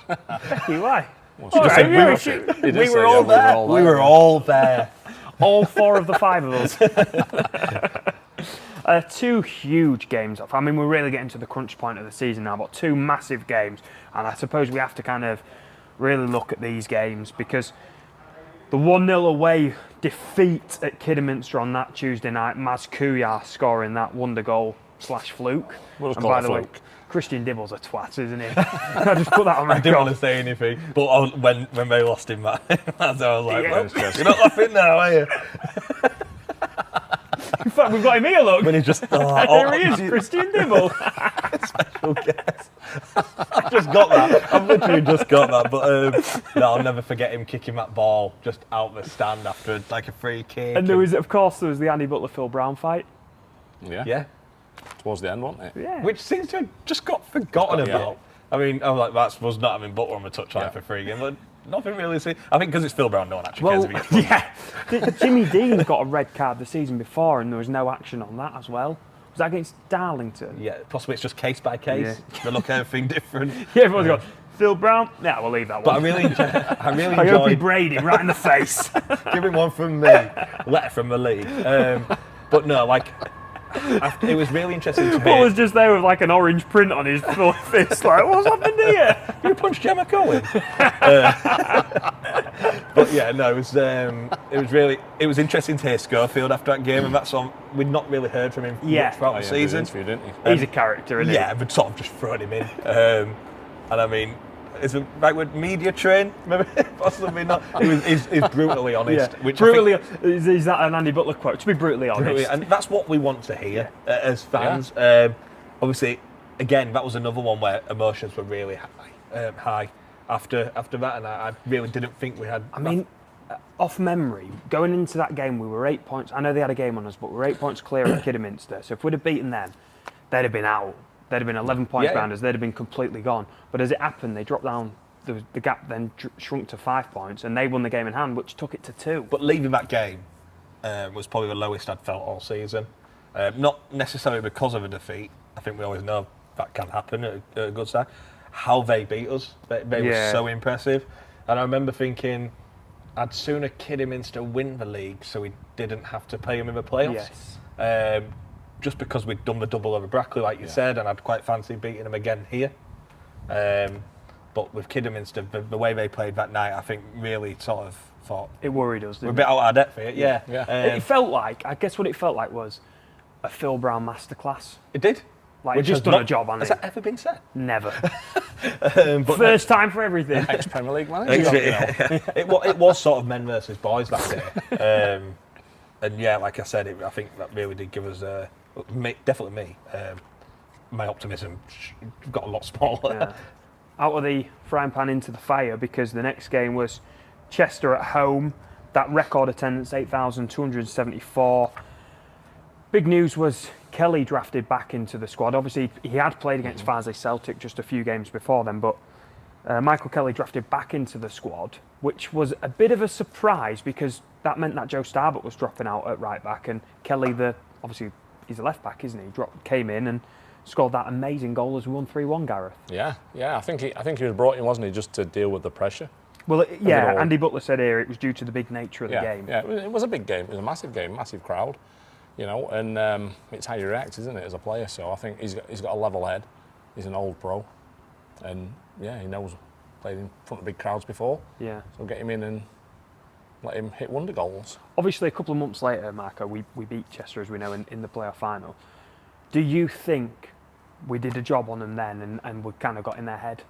[SPEAKER 2] Becky, why?
[SPEAKER 4] Well,
[SPEAKER 2] All right,
[SPEAKER 3] We were all there. We were all there.
[SPEAKER 2] All four of the five of us. Two huge games off. I mean, we're really getting to the crunch point of the season now, but two massive games. And I suppose we have to kind of really look at these games, because the 1-0 away defeat at Kidderminster on that Tuesday night, Maz Kuyar scoring that wonder goal / fluke.
[SPEAKER 4] We'll
[SPEAKER 2] And
[SPEAKER 4] call
[SPEAKER 2] by
[SPEAKER 4] it
[SPEAKER 2] the way,
[SPEAKER 4] fluke.
[SPEAKER 2] Christian Dibble's a twat, isn't he? I just put that on
[SPEAKER 3] I didn't want
[SPEAKER 2] record.
[SPEAKER 3] to say anything, but when they lost him, I was like,
[SPEAKER 2] Yeah.
[SPEAKER 3] well, you're not laughing now, are you?
[SPEAKER 2] In fact, we've got him here, look.
[SPEAKER 3] When he just
[SPEAKER 2] There he is, Christian Dibble.
[SPEAKER 3] special guest. I just got that. I've literally just got that. But no, I'll never forget him kicking that ball just out the stand after like a free kick.
[SPEAKER 2] And there was the Andy Butler Phil Brown fight.
[SPEAKER 4] Yeah. Towards the end, wasn't it?
[SPEAKER 2] Yeah.
[SPEAKER 3] Which seems to have just got forgotten about. I mean, I'm like, that was not having Butler on the touchline for free game, but nothing really. I think because it's Phil Brown, no one actually cares if he gets one.
[SPEAKER 2] Yeah. Jimmy Dean got a red card the season before, and there was no action on that as well. Was that against Darlington?
[SPEAKER 3] Yeah, possibly it's just case by case. They look at everything different.
[SPEAKER 2] Yeah, everyone's got Phil Brown. Yeah, we'll leave that
[SPEAKER 3] But I
[SPEAKER 2] one.
[SPEAKER 3] really
[SPEAKER 2] I hope he
[SPEAKER 3] enjoyed
[SPEAKER 2] brayed him right in the face.
[SPEAKER 3] Give him one from me. Letter from the league. But no, like, it was really interesting to
[SPEAKER 2] Paul was
[SPEAKER 3] me.
[SPEAKER 2] just there with like an orange print on his fist, like, what's happened here?
[SPEAKER 3] You punched Gemma Cohen. But yeah, no, it was interesting to hear Schofield after that game, and that's on. We'd not really heard from him much throughout the season.
[SPEAKER 4] Interview, didn't he?
[SPEAKER 2] He's a character, isn't he?
[SPEAKER 3] Yeah, but sort of just thrown him in. And I mean, is the right word media train? Maybe possibly not. He's brutally honest.
[SPEAKER 2] Yeah.
[SPEAKER 3] Which
[SPEAKER 2] Brutally, is that an Andy Butler quote? To be brutally honest.
[SPEAKER 3] and that's what we want to hear as fans. Obviously, again, that was another one where emotions were really high after that, and I really didn't think we had.
[SPEAKER 2] I mean, off memory, going into that game, we were 8 points. I know they had a game on us, but we were 8 points clear of Kidderminster. So if we'd have beaten them, they'd have been out. They'd have been 11 points behind us. They'd have been completely gone. But as it happened, they dropped down. The gap then shrunk to 5 points, and they won the game in hand, which took it to 2.
[SPEAKER 3] But leaving that game was probably the lowest I'd felt all season. Not necessarily because of a defeat. I think we always know that can happen at a good side. How they beat us, they were so impressive. And I remember thinking, I'd sooner Kidderminster win the league so we didn't have to play them in the playoffs.
[SPEAKER 2] Yes.
[SPEAKER 3] Just because we'd done the double over Brackley, like you said, and I'd quite fancy beating them again here. But with Kidderminster, the way they played that night, I think really sort of thought...
[SPEAKER 2] It worried us, didn't it?
[SPEAKER 3] We're a bit out of our depth here, yeah.
[SPEAKER 2] It felt like, I guess what it felt like was a Phil Brown masterclass.
[SPEAKER 3] It did.
[SPEAKER 2] Like, we've just done a job on it.
[SPEAKER 3] Has that ever been said?
[SPEAKER 2] Never.
[SPEAKER 3] But
[SPEAKER 2] First time for everything.
[SPEAKER 4] Ex-Premier League manager.
[SPEAKER 3] It was sort of men versus boys that day. And yeah, like I said, I think that really did give us, definitely me, my optimism got a lot smaller.
[SPEAKER 2] Yeah. Out of the frying pan into the fire, because the next game was Chester at home. That record attendance, 8,274. Big news was Kelly drafted back into the squad. Obviously, he had played against Farsley Celtic just a few games before then, but Michael Kelly drafted back into the squad, which was a bit of a surprise because that meant that Joe Starbuck was dropping out at right back, and Kelly, obviously he's a left back, isn't he? Came in and scored that amazing goal as we won 3-1, Gareth.
[SPEAKER 4] Yeah. I think he was brought in, wasn't he, just to deal with the pressure.
[SPEAKER 2] Well, Andy Butler said here it was due to the big nature of the game.
[SPEAKER 4] Yeah, it was a big game. It was a massive game, massive crowd, and it's how you react, isn't it, as a player? So I think he's got a level head. He's an old pro, and he knows played in front of big crowds before.
[SPEAKER 2] Yeah.
[SPEAKER 4] So get him in and let him hit wonder goals.
[SPEAKER 2] Obviously, a couple of months later, Marco, we beat Chester, as we know, in the playoff final. Do you think we did a job on them then and we kind of got in their head?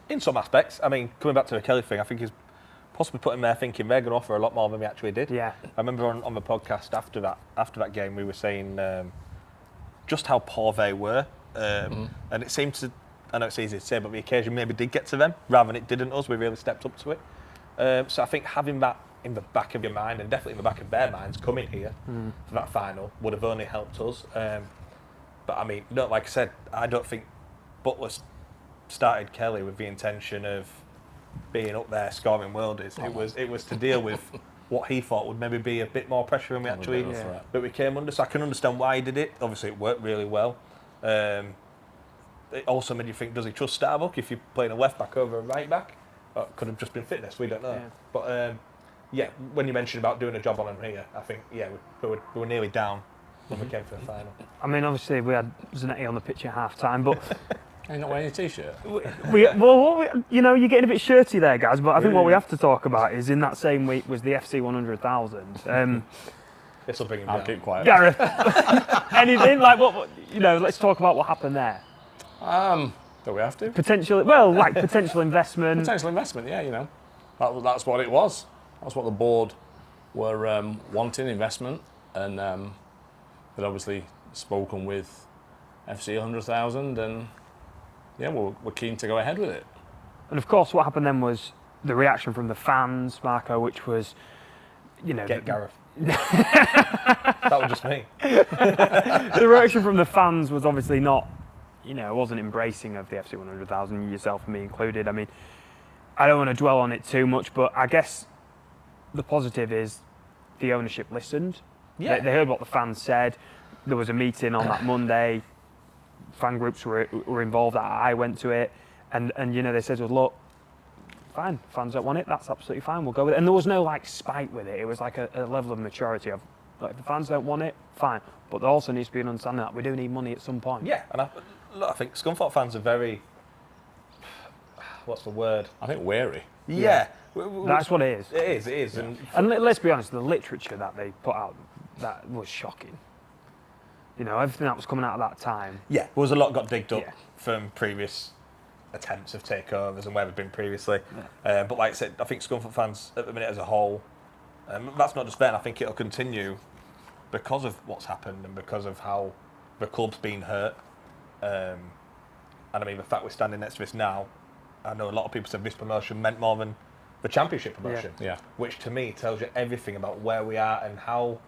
[SPEAKER 3] In some aspects. I mean, coming back to the Kelly thing, I think he's possibly put him there thinking they're going to offer a lot more than we actually did.
[SPEAKER 2] Yeah.
[SPEAKER 3] I remember on the podcast after that game, we were saying just how poor they were. And it seemed to, I know it's easy to say, but the occasion maybe did get to them rather than it didn't us. We really stepped up to it. So I think having that in the back of your mind, and definitely in the back of their minds, coming here for that final would have only helped us. But I mean, no, like I said, I don't think Butler started Kelly with the intention of being up there scoring worldies. It was to deal with what he thought would maybe be a bit more pressure than we actually that we came under. So I can understand why he did it. Obviously, it worked really well. It also made you think, does he trust Starbuck if you're playing a left back over a right back? Or it could have just been fitness. We don't know. Yeah. But when you mentioned about doing a job on him here, I think we were nearly down when we came to the final.
[SPEAKER 2] I mean, obviously we had Zanetti on the pitch at half time, but
[SPEAKER 4] You're not wearing a t-shirt.
[SPEAKER 2] You're getting a bit shirty there, guys. But I think what we have to talk about is in that same week was the FC 100,000.
[SPEAKER 3] This will bring him
[SPEAKER 4] I'll
[SPEAKER 3] down.
[SPEAKER 4] keep quiet.
[SPEAKER 2] Gareth, anything like what? Let's talk about what happened there.
[SPEAKER 4] Do we have to?
[SPEAKER 2] Potential investment.
[SPEAKER 4] Potential investment, yeah. That's what it was. That's what the board were wanting, investment, and they'd obviously spoken with FC 100,000, and we're keen to go ahead with it.
[SPEAKER 2] And of course, what happened then was the reaction from the fans, Marco, which was,
[SPEAKER 3] Get Gareth. That was just me.
[SPEAKER 2] The reaction from the fans was obviously not, wasn't embracing of the FC 100,000, yourself and me included. I mean, I don't want to dwell on it too much, but I guess the positive is the ownership listened.
[SPEAKER 3] Yeah.
[SPEAKER 2] They heard what the fans said. There was a meeting on that Monday. Fan groups were involved. I went to it, and they said, well, look, fine, fans don't want it, that's absolutely fine, we'll go with it. And there was no like spite with it. It was like a level of maturity of, like, if the fans don't want it, fine. But there also needs to be an understanding that we do need money at some point.
[SPEAKER 3] Yeah, and I think Scunthorpe fans are very, what's the word?
[SPEAKER 4] I think wary.
[SPEAKER 3] Yeah.
[SPEAKER 2] That's what it is.
[SPEAKER 3] It is.
[SPEAKER 2] Yeah. And let's be honest, the literature that they put out, that was shocking. Everything that was coming out at that time.
[SPEAKER 3] Yeah, there was a lot got digged up from previous attempts of takeovers and where they've been previously. Yeah. But like I said, I think Scunthorpe fans at the minute as a whole, that's not just then, I think it'll continue because of what's happened and because of how the club's been hurt. And I mean, the fact we're standing next to this now, I know a lot of people said this promotion meant more than the Championship promotion.
[SPEAKER 4] Yeah.
[SPEAKER 3] Which to me tells you everything about where we are and how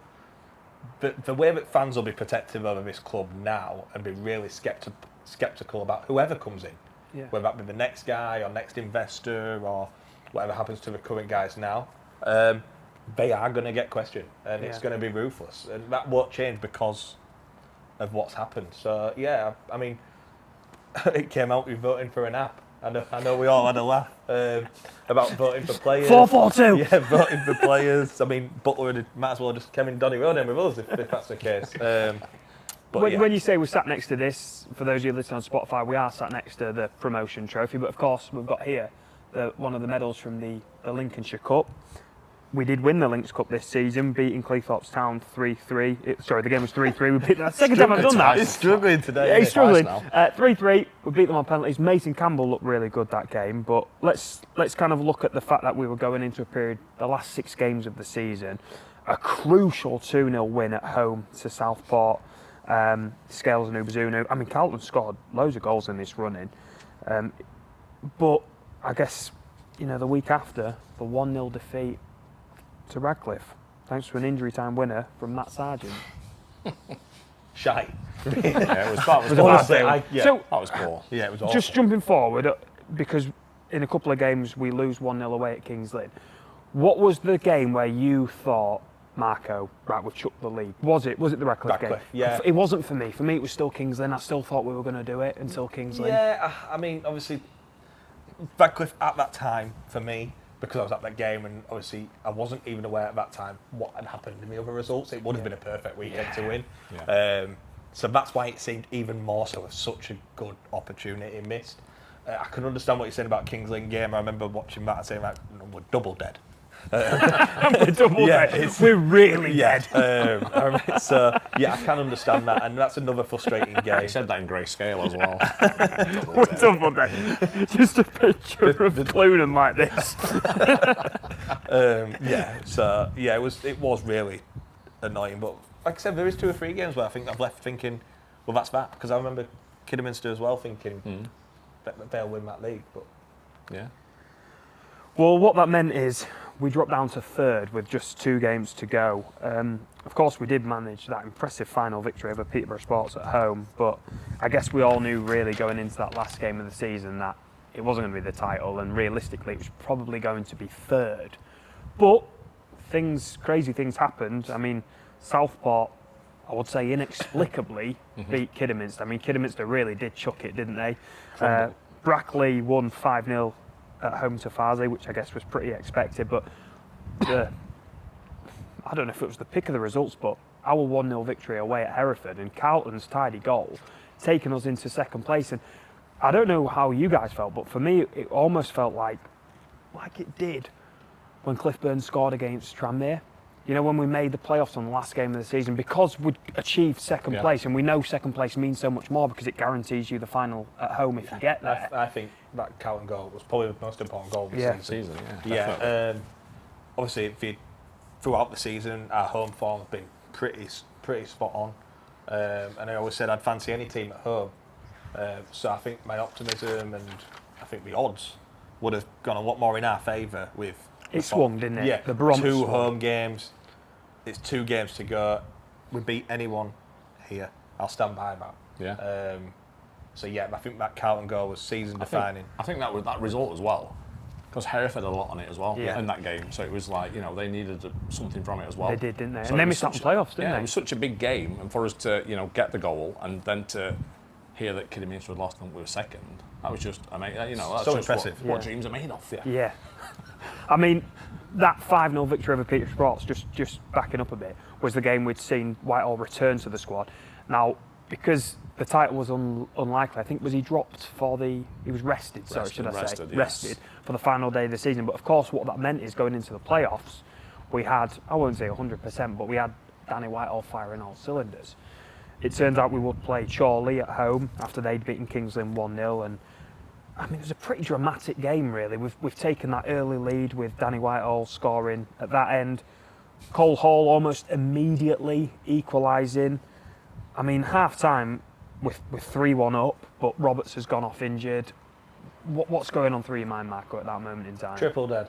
[SPEAKER 3] the way that fans will be protective over this club now and be really sceptical about whoever comes in.
[SPEAKER 2] Yeah.
[SPEAKER 3] Whether that be the next guy or next investor or whatever happens to the current guys now, they are going to get questioned and it's going to be ruthless. And that won't change because of what's happened. So, yeah, I mean, it came out with voting for an app. I know we all had a laugh about voting for players.
[SPEAKER 2] 442!
[SPEAKER 3] Yeah, voting for players. I mean, Butler might as well have just come in Donny Road in with us if that's the case.
[SPEAKER 2] When you say we're sat next to this, for those of you listening on Spotify, we are sat next to the promotion trophy, but of course we've got here one of the medals from the Lincolnshire Cup. We did win the Links Cup this season, beating Cleethorpes Town 3-3. Sorry, the game was 3-3. We beat that. Second time I've done that.
[SPEAKER 3] He's struggling today.
[SPEAKER 2] Yeah, he's struggling.
[SPEAKER 4] Twice
[SPEAKER 2] 3-3. We beat them on penalties. Mason Campbell looked really good that game, but let's kind of look at the fact that we were going into a period, the last 6 games of the season, a crucial 2-0 win at home to Southport. Scales and Ubazunu. I mean, Carlton scored loads of goals in this running, but I guess the week after the 1-0 defeat to Radcliffe, thanks to an injury time winner from Matt Sargent.
[SPEAKER 3] Shy.
[SPEAKER 4] Yeah, it was that was
[SPEAKER 3] Honestly,
[SPEAKER 4] bad.
[SPEAKER 3] So
[SPEAKER 4] That was poor.
[SPEAKER 3] yeah, it was awful.
[SPEAKER 2] just jumping forward, because in a couple of games we lose 1-0 away at Kings Lynn. What was the game where you thought, Marco, right, we've chucked the league? Was it the Radcliffe game?
[SPEAKER 3] Yeah.
[SPEAKER 2] It wasn't for me. For me, it was still Kings Lynn. I still thought we were going to do it until Kings Lynn.
[SPEAKER 3] Yeah, I mean, obviously, Radcliffe at that time, for me, because I was at that game and obviously I wasn't even aware at that time what had happened in the other results, it would have been a perfect weekend to win.
[SPEAKER 4] Yeah.
[SPEAKER 3] So that's why it seemed even more so of such a good opportunity missed. I can understand what you're saying about Kings Lynn game. I remember watching that and saying, like, no, we're double dead.
[SPEAKER 2] We're double dead. We're really dead.
[SPEAKER 3] So yeah, I can understand that, and that's another frustrating game.
[SPEAKER 4] He said that in grayscale as well.
[SPEAKER 2] We're double dead. Just a picture of Clunan like this.
[SPEAKER 3] It was really annoying. But like I said, there is 2 or 3 games where I think I've left thinking, well, that's that, because I remember Kidderminster as well thinking that they'll win that league. But
[SPEAKER 4] Yeah.
[SPEAKER 2] Well, what that meant is we dropped down to 3rd with just 2 games to go. Of course, we did manage that impressive final victory over Peterborough Sports at home, but I guess we all knew really going into that last game of the season that it wasn't going to be the title, and realistically it was probably going to be 3rd. But crazy things happened. I mean, Southport, I would say inexplicably, beat Kidderminster. I mean, Kidderminster really did chuck it, didn't they? Brackley won 5-0 at home to Farsley, which I guess was pretty expected, but I don't know if it was the pick of the results, but our 1-0 victory away at Hereford and Carlton's tidy goal taking us into 2nd place. And I don't know how you guys felt, but for me it almost felt like it did when Cliff Burns scored against Tranmere. When we made the playoffs on the last game of the season, because we'd achieved 2nd place, and we know 2nd place means so much more because it guarantees you the final at home if you get there.
[SPEAKER 3] I think that Carlton goal was probably the most important goal of the season. Obviously, throughout the season, our home form has been pretty spot on. And I always said I'd fancy any team at home. So I think my optimism and I think the odds would have gone a lot more in our favour with.
[SPEAKER 2] It swung, didn't it?
[SPEAKER 3] Yeah,
[SPEAKER 2] the barometer
[SPEAKER 3] 2
[SPEAKER 2] swung.
[SPEAKER 3] home games. It's 2 games to go. We beat anyone here. I'll stand by that.
[SPEAKER 4] Yeah.
[SPEAKER 3] I think that Carlton goal was season defining.
[SPEAKER 4] I think that was that result as well, because Hereford had a lot on it as well
[SPEAKER 2] Yeah.
[SPEAKER 4] in that game. So it was like, they needed something from it as well.
[SPEAKER 2] They did, didn't they?
[SPEAKER 4] So
[SPEAKER 2] And they
[SPEAKER 4] it was
[SPEAKER 2] missed out on
[SPEAKER 4] such
[SPEAKER 2] playoffs, didn't
[SPEAKER 4] Yeah,
[SPEAKER 2] they?
[SPEAKER 4] it was such a big game, and for us to get the goal and then to hear that Kidderminster had lost and we were 2nd, that was just amazing. That's
[SPEAKER 3] So
[SPEAKER 4] just
[SPEAKER 3] impressive.
[SPEAKER 4] what dreams are made of.
[SPEAKER 2] Yeah. I mean, that 5-0 victory over Peterborough Sports, just backing up a bit, was the game we'd seen Whitehall return to the squad. Now, because the title was unlikely, I think he was rested, rested for the final day of the season. But of course, what that meant is going into the playoffs, we had, I won't say 100%, but we had Danny Whitehall firing all cylinders. It turns out we would play Chorley at home after they'd beaten Kings Lynn 1-0, and I mean, it was a pretty dramatic game, really. We've taken that early lead with Danny Whitehall scoring at that end. Cole Hall almost immediately equalising. I mean, half-time, we're 3-1 up, but Roberts has gone off injured. What's going on through your mind, Marco, at that moment in time?
[SPEAKER 3] Triple dead.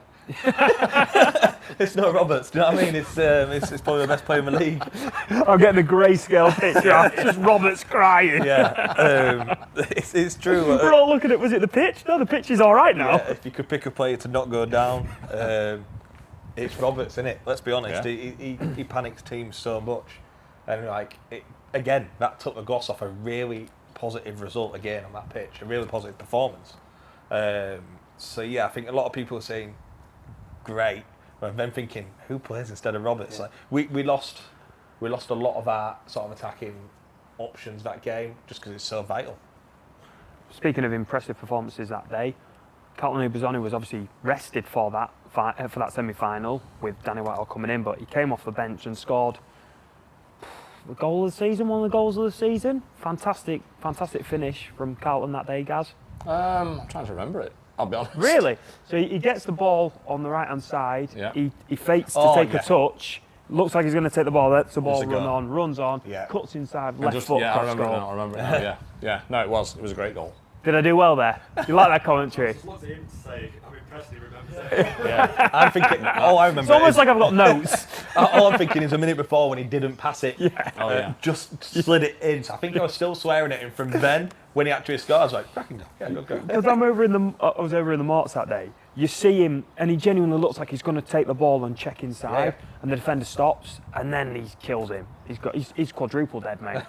[SPEAKER 3] It's not Roberts, do you know what I mean? It's probably the best player in the league.
[SPEAKER 2] I'm getting the grayscale picture. It's just Roberts crying.
[SPEAKER 3] Yeah, it's true.
[SPEAKER 2] We're all looking at, was it the pitch? No, the pitch is all right now.
[SPEAKER 3] Yeah, if you could pick a player to not go down, it's Roberts, isn't it? Let's be honest.
[SPEAKER 4] Yeah.
[SPEAKER 3] He panics teams so much, and again, that took the gloss off a really positive result again on that pitch, a really positive performance. So yeah, I think a lot of people are saying great, but then thinking who plays instead of Roberts?
[SPEAKER 2] Yeah.
[SPEAKER 3] Like we lost a lot of our sort of attacking options that game just because it's so vital.
[SPEAKER 2] Speaking of impressive performances that day, Carlton Ubazoni was obviously rested for that semi-final with Danny Whitehall coming in, but he came off the bench and scored the goal of the season, one of the goals of the season. Fantastic finish from Carlton that day, Gaz.
[SPEAKER 4] I'm trying to remember it, I'll be honest.
[SPEAKER 2] Really? So he gets the ball on the right-hand side,
[SPEAKER 4] Yeah.
[SPEAKER 2] he fakes to take a touch, looks like he's going to take the ball, lets the ball runs on, cuts inside, left foot,
[SPEAKER 4] I
[SPEAKER 2] cross
[SPEAKER 4] remember it
[SPEAKER 2] goal.
[SPEAKER 4] now, I remember it now, yeah. No, it was a great goal.
[SPEAKER 2] Did I do well there? You like that commentary?
[SPEAKER 5] I just wanted him to say, I'm impressed he remembers it.
[SPEAKER 3] Yeah, I'm thinking. All I remember.
[SPEAKER 2] It's almost like I've got notes.
[SPEAKER 3] All I'm thinking is a minute before when he didn't pass it, just slid it in. So I think I was still swearing at him from then when he actually scored. I was like, cracking goal. Yeah, go.
[SPEAKER 2] Because I was over in the Morts that day. You see him, and he genuinely looks like he's going to take the ball and check inside, and the defender stops, and then he kills him. He's quadruple dead, mate.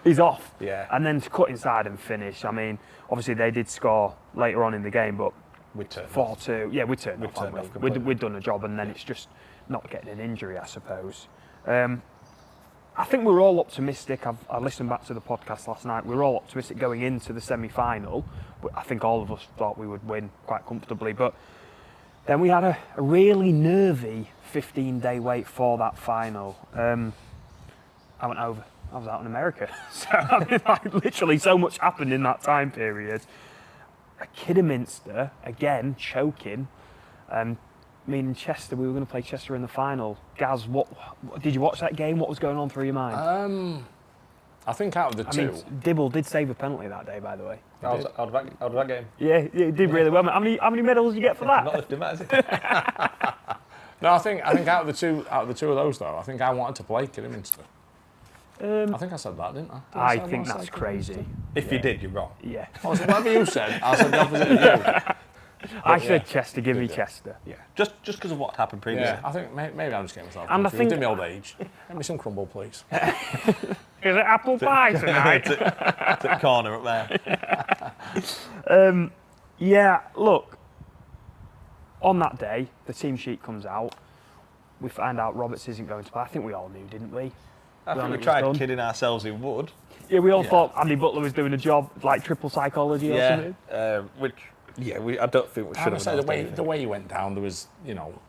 [SPEAKER 2] He's off.
[SPEAKER 3] Yeah.
[SPEAKER 2] And then to cut inside and finish. I mean, obviously they did score later on in the game, but
[SPEAKER 3] We turned
[SPEAKER 2] 4-2. Yeah, we turned off.
[SPEAKER 3] turned
[SPEAKER 2] haven't
[SPEAKER 3] off
[SPEAKER 2] we?
[SPEAKER 3] completely.
[SPEAKER 2] We'd done a job, and then it's just not getting an injury, I suppose. I think we were all optimistic. I listened back to the podcast last night. We were all optimistic going into the semi-final. I think all of us thought we would win quite comfortably. But then we had a really nervy 15-day wait for that final. I went over. I was out in America. So I mean, literally so much happened in that time period. Kidderminster, again, choking. Me and Chester, we were going to play Chester in the final. Gaz, what did you watch that game? What was going on through your mind?
[SPEAKER 4] I think out of the two...
[SPEAKER 2] Dibble did save a penalty that day, by the way.
[SPEAKER 3] Out of that game.
[SPEAKER 2] Yeah, he did really well. How many medals did you get for that?
[SPEAKER 3] Not lifting that, is it?
[SPEAKER 4] No, I think out of the two of those though, I think I wanted to play Kidderminster. I think I said that, didn't I?
[SPEAKER 2] I think that's crazy.
[SPEAKER 3] If you did, you're wrong.
[SPEAKER 2] Yeah.
[SPEAKER 4] Oh, so whatever you said, I said the opposite of you.
[SPEAKER 2] I said Chester, give me Chester.
[SPEAKER 3] Yeah. Just because of what happened previously.
[SPEAKER 4] Yeah, I think maybe I'm just getting myself
[SPEAKER 2] And I
[SPEAKER 4] confused.
[SPEAKER 2] think-
[SPEAKER 4] In my old age. Get me some crumble, please.
[SPEAKER 2] Is it apple pie tonight?
[SPEAKER 3] It's at corner up there.
[SPEAKER 2] Yeah, look, on that day, the team sheet comes out. We find out Roberts isn't going to play. I think we all knew, didn't we?
[SPEAKER 3] I think
[SPEAKER 2] it
[SPEAKER 3] we
[SPEAKER 2] was
[SPEAKER 3] tried
[SPEAKER 2] done.
[SPEAKER 3] kidding ourselves he would.
[SPEAKER 2] Yeah, we all thought Andy Butler was doing a job like triple psychology or something.
[SPEAKER 3] I don't think we should have
[SPEAKER 4] say
[SPEAKER 3] announced
[SPEAKER 4] the way he went down, there was,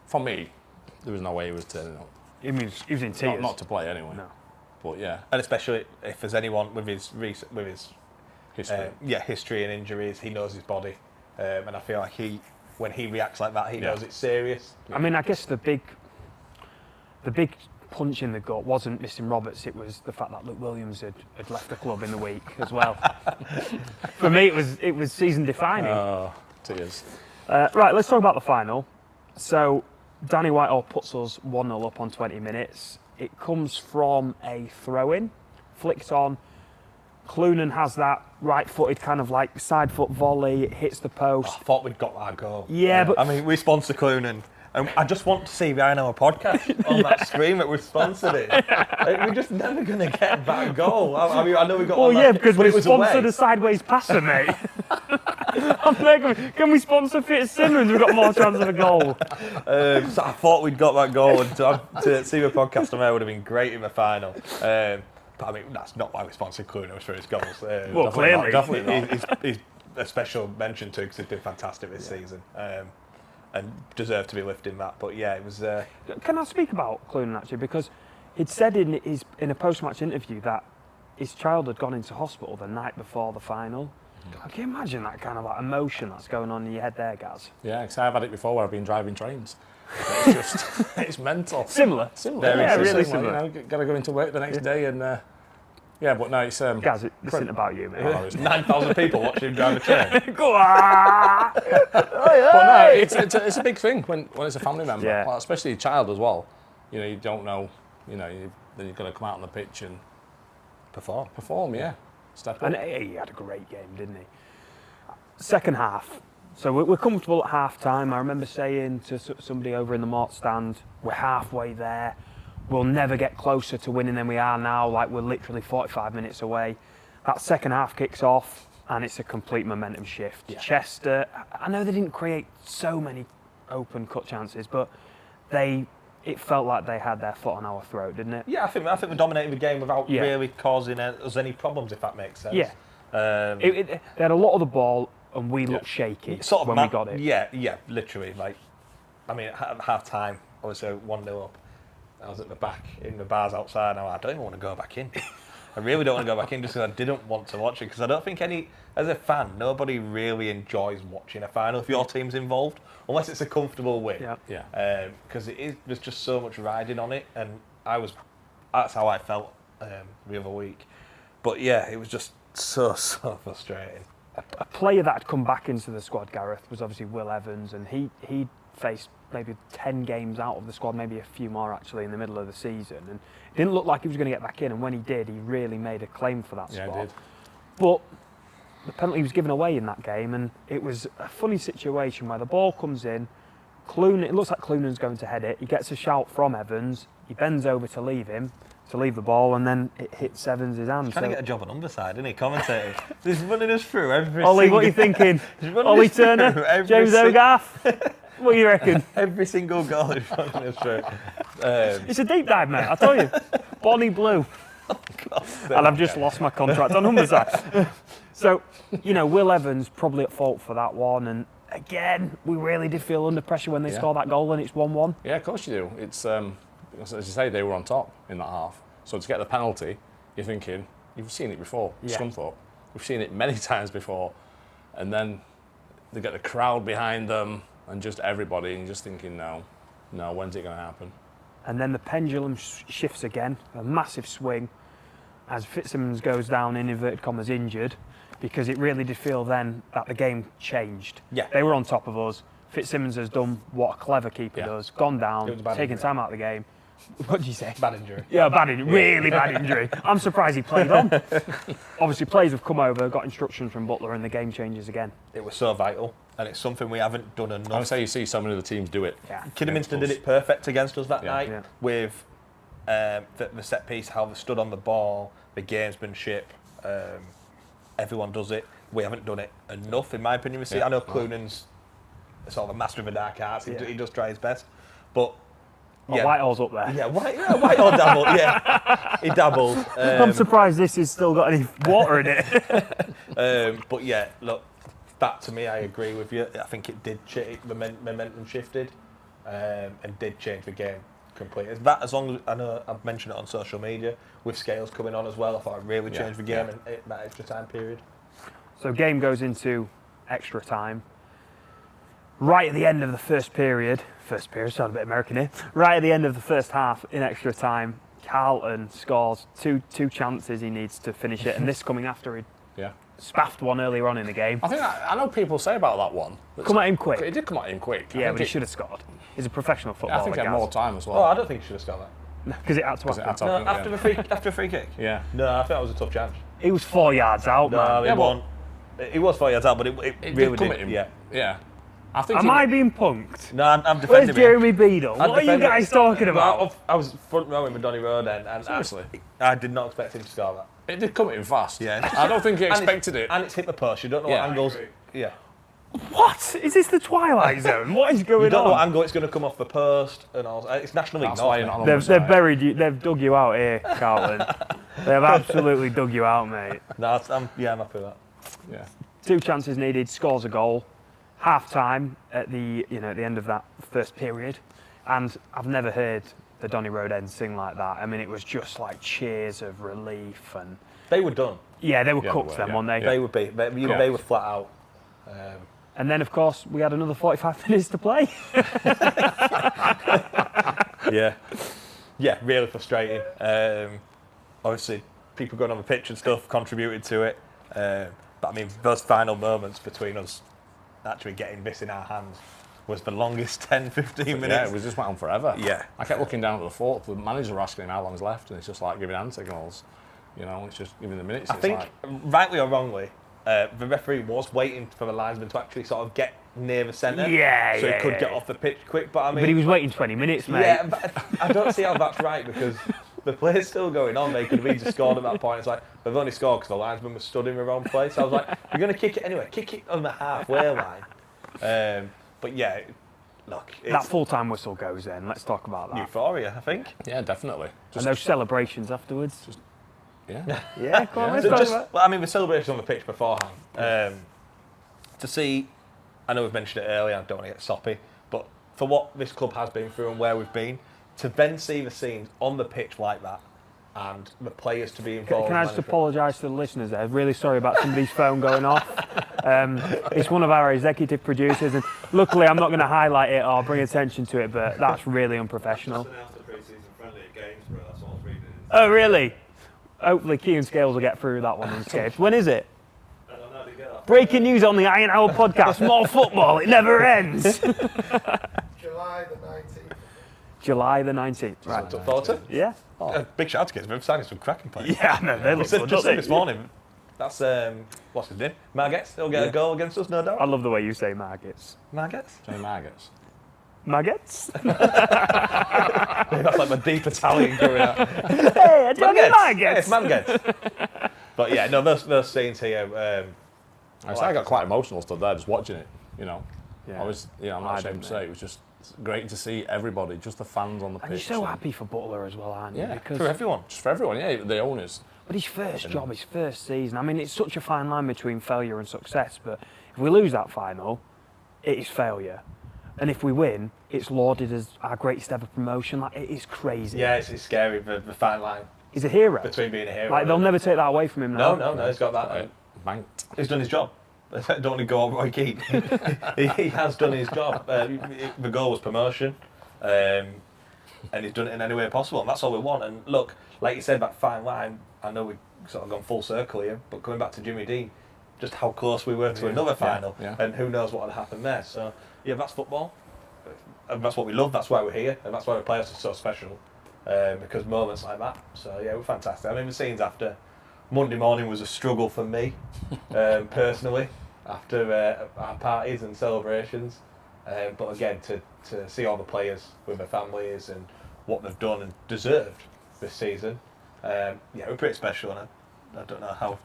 [SPEAKER 4] for me, there was no way he was turning up.
[SPEAKER 2] He was in tears.
[SPEAKER 4] Not to play anyway.
[SPEAKER 2] No.
[SPEAKER 4] But yeah,
[SPEAKER 3] And especially if there's anyone with his
[SPEAKER 4] history.
[SPEAKER 3] history and injuries, he knows his body, and I feel like when he reacts like that, he knows it's serious.
[SPEAKER 2] I mean, I guess the big punch in the gut wasn't missing Roberts, it was the fact that Luke Williams had left the club in the week as well. For me, it was season defining.
[SPEAKER 4] Oh, tears.
[SPEAKER 2] Right, let's talk about the final. So, Danny Whitehall puts us 1-0 up on 20 minutes. It comes from a throw-in, flicked on. Clunan has that right-footed kind of like side foot volley. It hits the post.
[SPEAKER 3] I thought we'd got that goal.
[SPEAKER 2] Yeah, but
[SPEAKER 3] I mean, we sponsor Clunan. And I just want to see behind our podcast on that screen that we've sponsored it. We're just never going to get that goal. I mean, I know we got.
[SPEAKER 2] well,
[SPEAKER 3] one
[SPEAKER 2] yeah,
[SPEAKER 3] last,
[SPEAKER 2] because
[SPEAKER 3] but
[SPEAKER 2] we
[SPEAKER 3] it was
[SPEAKER 2] sponsored
[SPEAKER 3] away.
[SPEAKER 2] a sideways passer, mate. I'm there going, can we sponsor Fitzsimmons? We've got more chance of a goal.
[SPEAKER 3] So I thought we'd got that goal, and to see the podcast on there would have been great in the final. But I mean, that's not why we sponsored Clunan. It was for his goals.
[SPEAKER 2] Well, clearly.
[SPEAKER 3] definitely not. He's a special mention too because he's been fantastic this season. And deserved to be lifting that, but yeah, it was.
[SPEAKER 2] Can I speak about Clunan actually? Because he'd said in a post-match interview that his child had gone into hospital the night before the final. Can you imagine that kind of like emotion that's going on in your head there, Gaz?
[SPEAKER 4] Yeah, because I've had it before where I've been driving trains. It's just, it's mental.
[SPEAKER 2] Similar.
[SPEAKER 4] Similar.
[SPEAKER 3] Very
[SPEAKER 2] Yeah,
[SPEAKER 3] similar.
[SPEAKER 2] really similar.
[SPEAKER 4] Got to go into work the next day and Yeah, but no, it's
[SPEAKER 2] Gaz, this isn't about you, mate.
[SPEAKER 4] Oh, it's not.
[SPEAKER 3] 9,000 people watching him drive a train.
[SPEAKER 2] Go on!
[SPEAKER 4] But no, it's a big thing when it's a family member,
[SPEAKER 2] Yeah.
[SPEAKER 4] like, especially a child as well. You know, you don't know. You know, then you've got to come out on the pitch and perform. Yeah, step up.
[SPEAKER 2] And he had a great game, didn't he? Second half. So we're comfortable at half time. I remember saying to somebody over in the Mort stand, we're halfway there. We'll never get closer to winning than we are now. Like, we're literally 45 minutes away. That second half kicks off and it's a complete momentum shift.
[SPEAKER 3] Yeah.
[SPEAKER 2] Chester, I know they didn't create so many open cut chances, but it felt like they had their foot on our throat, didn't it?
[SPEAKER 3] Yeah, I think we dominated the game without
[SPEAKER 2] Yeah.
[SPEAKER 3] really causing us any problems, if that makes sense.
[SPEAKER 2] Yeah. They had a lot of the ball and we looked shaky when we got it.
[SPEAKER 3] Yeah, literally. Like, I mean, at half time, obviously 1-0 up. I was at the back in the bars outside. I don't even want to go back in. I really don't want to go back in just because I didn't want to watch it. Because I don't think as a fan, nobody really enjoys watching a final if your team's involved, unless it's a comfortable win.
[SPEAKER 2] Yeah.
[SPEAKER 3] Because there's just so much riding on it, and that's how I felt the other week. But yeah, it was just so frustrating.
[SPEAKER 2] A player that had come back into the squad, Gareth, was obviously Will Evans, and he faced maybe 10 games out of the squad, maybe a few more actually in the middle of the season, and it didn't look like he was going to get back in, and when he did, he really made a claim for that spot.
[SPEAKER 4] Yeah, he did.
[SPEAKER 2] But the penalty was given away in that game, and it was a funny situation where the ball comes in, it looks like Cloonan's going to head it, he gets a shout from Evans, he bends over to leave the ball, and then it hits Evans' hand.
[SPEAKER 3] Trying to get a job on underside, isn't he? Commentating. He's running us through every
[SPEAKER 2] Ollie,
[SPEAKER 3] single...
[SPEAKER 2] what are you thinking?
[SPEAKER 3] He's running
[SPEAKER 2] Ollie
[SPEAKER 3] us through
[SPEAKER 2] Turner?
[SPEAKER 3] every
[SPEAKER 2] James Hogarth? What do you reckon?
[SPEAKER 3] Every single goal he's running us through.
[SPEAKER 2] It's a deep dive, mate, I tell you. Bonnie Blue. And I've just lost my contract on Humberside. So, Will Evans probably at fault for that one. And again, we really did feel under pressure when they scored that goal and it's 1-1.
[SPEAKER 4] Yeah, of course you do. It's as you say, they were on top in that half. So to get the penalty, you're thinking, you've seen it before, Scunthorpe. We've seen it many times before. And then they get the crowd behind them and just everybody, and you're just thinking, no, when's it going to happen?
[SPEAKER 2] And then the pendulum shifts again, a massive swing, as Fitzsimmons goes down, in inverted commas, injured, because it really did feel then that the game changed.
[SPEAKER 3] Yeah.
[SPEAKER 2] They were on top of us. Fitzsimmons has done what a clever keeper does, gone down, taken time out of the game. What did you say?
[SPEAKER 3] Bad injury.
[SPEAKER 2] Yeah, bad injury, really bad injury. I'm surprised he played on. Obviously, players have come over, got instructions from Butler, and the game changes again.
[SPEAKER 3] It was so vital, and it's something we haven't done enough.
[SPEAKER 4] I would say you see so many of the teams do it.
[SPEAKER 2] Yeah.
[SPEAKER 3] Kidderminster did it perfect against us that night
[SPEAKER 2] Yeah.
[SPEAKER 3] with the set piece, how they stood on the ball, the gamesmanship. Everyone does it. We haven't done it enough, in my opinion. I know Cloonan's sort of a master of the dark arts. He does try his best, but.
[SPEAKER 2] Whitehall's up there.
[SPEAKER 3] Yeah, Whitehall dabbled. Yeah, he dabbled.
[SPEAKER 2] I'm surprised this has still got any water in it.
[SPEAKER 3] But yeah, look, that to me, I agree with you. I think it did the momentum shifted, and did change the game completely. As long as I know I've mentioned it on social media with Scales coming on as well, I thought it really changed the game in that extra time period.
[SPEAKER 2] So game goes into extra time. Right at the end of the first period, sound a bit American here. Right at the end of the first half in extra time, Carlton scores two chances he needs to finish it, and this coming after he'd spaffed one earlier on in the game.
[SPEAKER 4] I think I know people say about that one.
[SPEAKER 2] Come at him quick.
[SPEAKER 4] It did come at him quick.
[SPEAKER 2] Yeah, but he should have scored. He's a professional footballer.
[SPEAKER 4] I think he had more time as well.
[SPEAKER 3] Oh, I don't think he should have scored that.
[SPEAKER 2] Because it had to happen.
[SPEAKER 3] No, after a free kick.
[SPEAKER 4] Yeah.
[SPEAKER 3] No, I think that was a tough chance.
[SPEAKER 2] He was 4 yards out, man.
[SPEAKER 3] No, he wasn't. He was 4 yards out, but it
[SPEAKER 4] It
[SPEAKER 3] really
[SPEAKER 4] did come
[SPEAKER 3] did.
[SPEAKER 4] at him.
[SPEAKER 3] Yeah.
[SPEAKER 4] Yeah. I think
[SPEAKER 2] Am I being punked?
[SPEAKER 3] No, I'm defending
[SPEAKER 2] Where's
[SPEAKER 3] him.
[SPEAKER 2] Jeremy Beadle? What are you guys talking about?
[SPEAKER 3] I was front rowing with Donny Road then, and
[SPEAKER 4] Seriously?
[SPEAKER 3] I did not expect him to score that.
[SPEAKER 4] It did come at him fast.
[SPEAKER 3] Yeah.
[SPEAKER 4] I don't think he
[SPEAKER 3] And
[SPEAKER 4] expected it.
[SPEAKER 3] And it's hit the post. You don't know
[SPEAKER 4] Yeah.
[SPEAKER 3] what angles. Yeah.
[SPEAKER 2] What? Is this the Twilight Zone? What is going
[SPEAKER 3] You don't know what
[SPEAKER 2] on?
[SPEAKER 3] angle it's going to come off the post and all. It's National League
[SPEAKER 4] That's
[SPEAKER 3] North.
[SPEAKER 4] why you're
[SPEAKER 3] mate.
[SPEAKER 4] not on
[SPEAKER 2] They've
[SPEAKER 4] the side.
[SPEAKER 2] buried you. They've dug you out here, Carlton. They've absolutely dug you out, mate.
[SPEAKER 3] No, I'm happy with that.
[SPEAKER 4] Yeah.
[SPEAKER 2] 2 chances needed, scores a goal. Half time at the end of that first period, and I've never heard the Donny Road end sing like that. I mean, it was just like cheers of relief, and
[SPEAKER 3] They were done.
[SPEAKER 2] yeah, they were
[SPEAKER 4] Yeah,
[SPEAKER 2] cooked
[SPEAKER 4] they
[SPEAKER 2] then,
[SPEAKER 4] were,
[SPEAKER 2] weren't they?
[SPEAKER 3] They would be. They were flat out.
[SPEAKER 2] And then, of course, we had another 45 minutes to play.
[SPEAKER 3] Yeah. Yeah, really frustrating. Obviously, people going on the pitch and stuff contributed to it. But I mean, those final moments between us actually getting this in our hands was the longest 10, 15 minutes.
[SPEAKER 4] Yeah, it just went on forever.
[SPEAKER 3] Yeah.
[SPEAKER 4] I kept looking down at the fourth. The manager asking him how long's left, and it's just like giving hand signals. You know, it's just giving the minutes.
[SPEAKER 3] I think, rightly or wrongly, the referee was waiting for the linesman to actually sort of get near the centre, so he could get off the pitch quick. But I mean,
[SPEAKER 2] But he was waiting 20 minutes, mate.
[SPEAKER 3] yeah, but I don't see how that's right, because the play's still going on. They could have easily scored at that point. It's like they've only scored because the linesman was stood in the wrong place. I was like, you're going to kick it anyway. Kick it on the halfway line. But yeah, look,
[SPEAKER 2] That full-time whistle goes then. Let's talk about that.
[SPEAKER 3] euphoria, I think.
[SPEAKER 4] yeah, definitely.
[SPEAKER 2] And those celebrations afterwards.
[SPEAKER 4] Yeah.
[SPEAKER 2] Yeah, go on, let's
[SPEAKER 3] So
[SPEAKER 2] talk
[SPEAKER 3] just,
[SPEAKER 2] about it.
[SPEAKER 3] well, I mean, the celebrations on the pitch beforehand. To see, I know we've mentioned it earlier, I don't want to get soppy, but for what this club has been through and where we've been, to then see the scenes on the pitch like that, and the players to be involved.
[SPEAKER 2] Can I just apologise to the listeners there? Really sorry about somebody's phone going off. It's one of our executive producers, and luckily I'm not going to highlight it or bring attention to it, but that's really unprofessional. Oh, really? Hopefully Key and Scales will get through that one unscathed. When is it?
[SPEAKER 5] I don't know, did you get that?
[SPEAKER 2] Breaking news on the Iron Owl podcast. More football, it never ends.
[SPEAKER 6] July the 19th.
[SPEAKER 2] July the 19th. Right.
[SPEAKER 3] Look forward to.
[SPEAKER 2] Yeah?
[SPEAKER 3] Big shout out to kids, we've signed some cracking players.
[SPEAKER 2] Yeah, no, they look good,
[SPEAKER 3] Just
[SPEAKER 2] don't
[SPEAKER 3] this
[SPEAKER 2] they?
[SPEAKER 3] morning, that's, what's his name? Margets, he'll get a goal against us, no doubt.
[SPEAKER 2] I love the way you say maggots.
[SPEAKER 3] Margets?
[SPEAKER 4] Johnny Margets.
[SPEAKER 2] Maggots?
[SPEAKER 3] That's like my deep Italian coming out.
[SPEAKER 2] Hey, Johnny
[SPEAKER 3] Yes,
[SPEAKER 2] Maggots!
[SPEAKER 3] Margets. But yeah, no, those scenes here,
[SPEAKER 4] I got quite emotional stood there just watching it, you know.
[SPEAKER 2] Yeah.
[SPEAKER 4] I was, I'm not ashamed to say, it was just great to see everybody, just the fans on the pitch.
[SPEAKER 2] And you're so happy for Butler as well, aren't you?
[SPEAKER 4] Yeah,
[SPEAKER 2] Because
[SPEAKER 3] for everyone.
[SPEAKER 4] Just for everyone, yeah, the owners.
[SPEAKER 2] But his first job, his first season, I mean, it's such a fine line between failure and success, but if we lose that final, it is failure. And if we win, it's lauded as our greatest ever promotion. Like, it is crazy.
[SPEAKER 3] Yeah, it's scary, the fine line
[SPEAKER 2] He's a hero.
[SPEAKER 3] between being a hero.
[SPEAKER 2] Like, they'll never take that away from him now.
[SPEAKER 3] No, he's got that.
[SPEAKER 4] Banked.
[SPEAKER 3] He's done his job. Don't want to go on Roy Keane. he has done his job. The goal was promotion, and he's done it in any way possible, and that's all we want. And look, like you said, that fine line, I know we've sort of gone full circle here, but coming back to Jimmy Dean, just how close we were to another final, and who knows what would happen there. So, yeah, that's football, and that's what we love, that's why we're here, and that's why the players are so special, because moments like that. So, yeah, we're fantastic. I mean, the scenes after Monday morning was a struggle for me, personally, after our parties and celebrations. But again, to see all the players with their families and what they've done and deserved this season, we're pretty special, and I don't know how.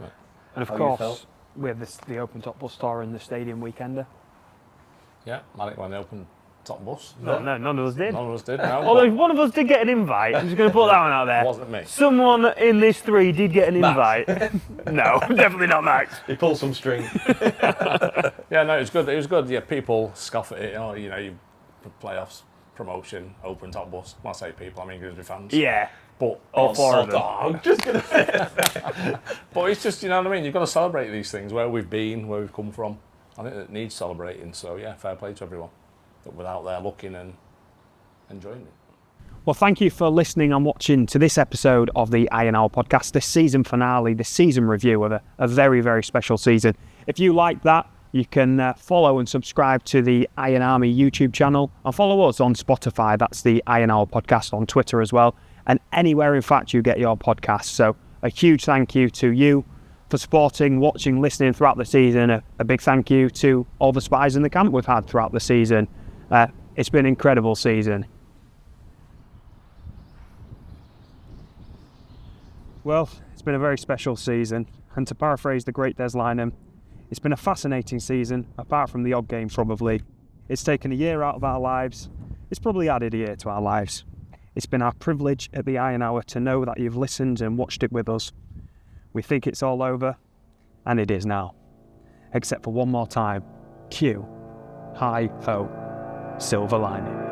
[SPEAKER 2] And of
[SPEAKER 3] how you
[SPEAKER 2] course,
[SPEAKER 3] felt.
[SPEAKER 2] we have the open top bus store in the stadium weekender.
[SPEAKER 4] Yeah, Malik went the open top bus.
[SPEAKER 2] No, none of us did.
[SPEAKER 4] None of us did, no.
[SPEAKER 2] Although one of us did get an invite. I'm just going to put that one out there.
[SPEAKER 4] It wasn't me.
[SPEAKER 2] Someone in this three did get an invite. No, definitely not Max.
[SPEAKER 3] He pulled some string.
[SPEAKER 4] Yeah, no, it was good. It was good. Yeah, people scoff at it. Oh, you know, you playoffs, promotion, open top bus. When I say people, I mean Grimsby fans.
[SPEAKER 2] Yeah.
[SPEAKER 4] But
[SPEAKER 2] All four of them.
[SPEAKER 3] I'm just gonna say.
[SPEAKER 4] But it's just, you know what I mean? You've got to celebrate these things, where we've been, where we've come from. I think it needs celebrating. So, yeah, fair play to everyone that were out there looking and enjoying it.
[SPEAKER 2] Well, thank you for listening and watching to this episode of the Iron Owl podcast, the season finale, the season review of a very, very special season. If you like that, you can follow and subscribe to the Iron Army YouTube channel and follow us on Spotify. That's the Iron Owl podcast, on Twitter as well, and anywhere, in fact, you get your podcasts. So a huge thank you to you for supporting, watching, listening throughout the season. A big thank you to all the spies in the camp we've had throughout the season. It's been an incredible season. Well, it's been a very special season, and to paraphrase the great Des Lynam, it's been a fascinating season, apart from the odd game probably. It's taken a year out of our lives. It's probably added a year to our lives. It's been our privilege at the Iron Hour to know that you've listened and watched it with us. We think it's all over, and it is now. Except for one more time. Cue. Hi-ho. Silver lining.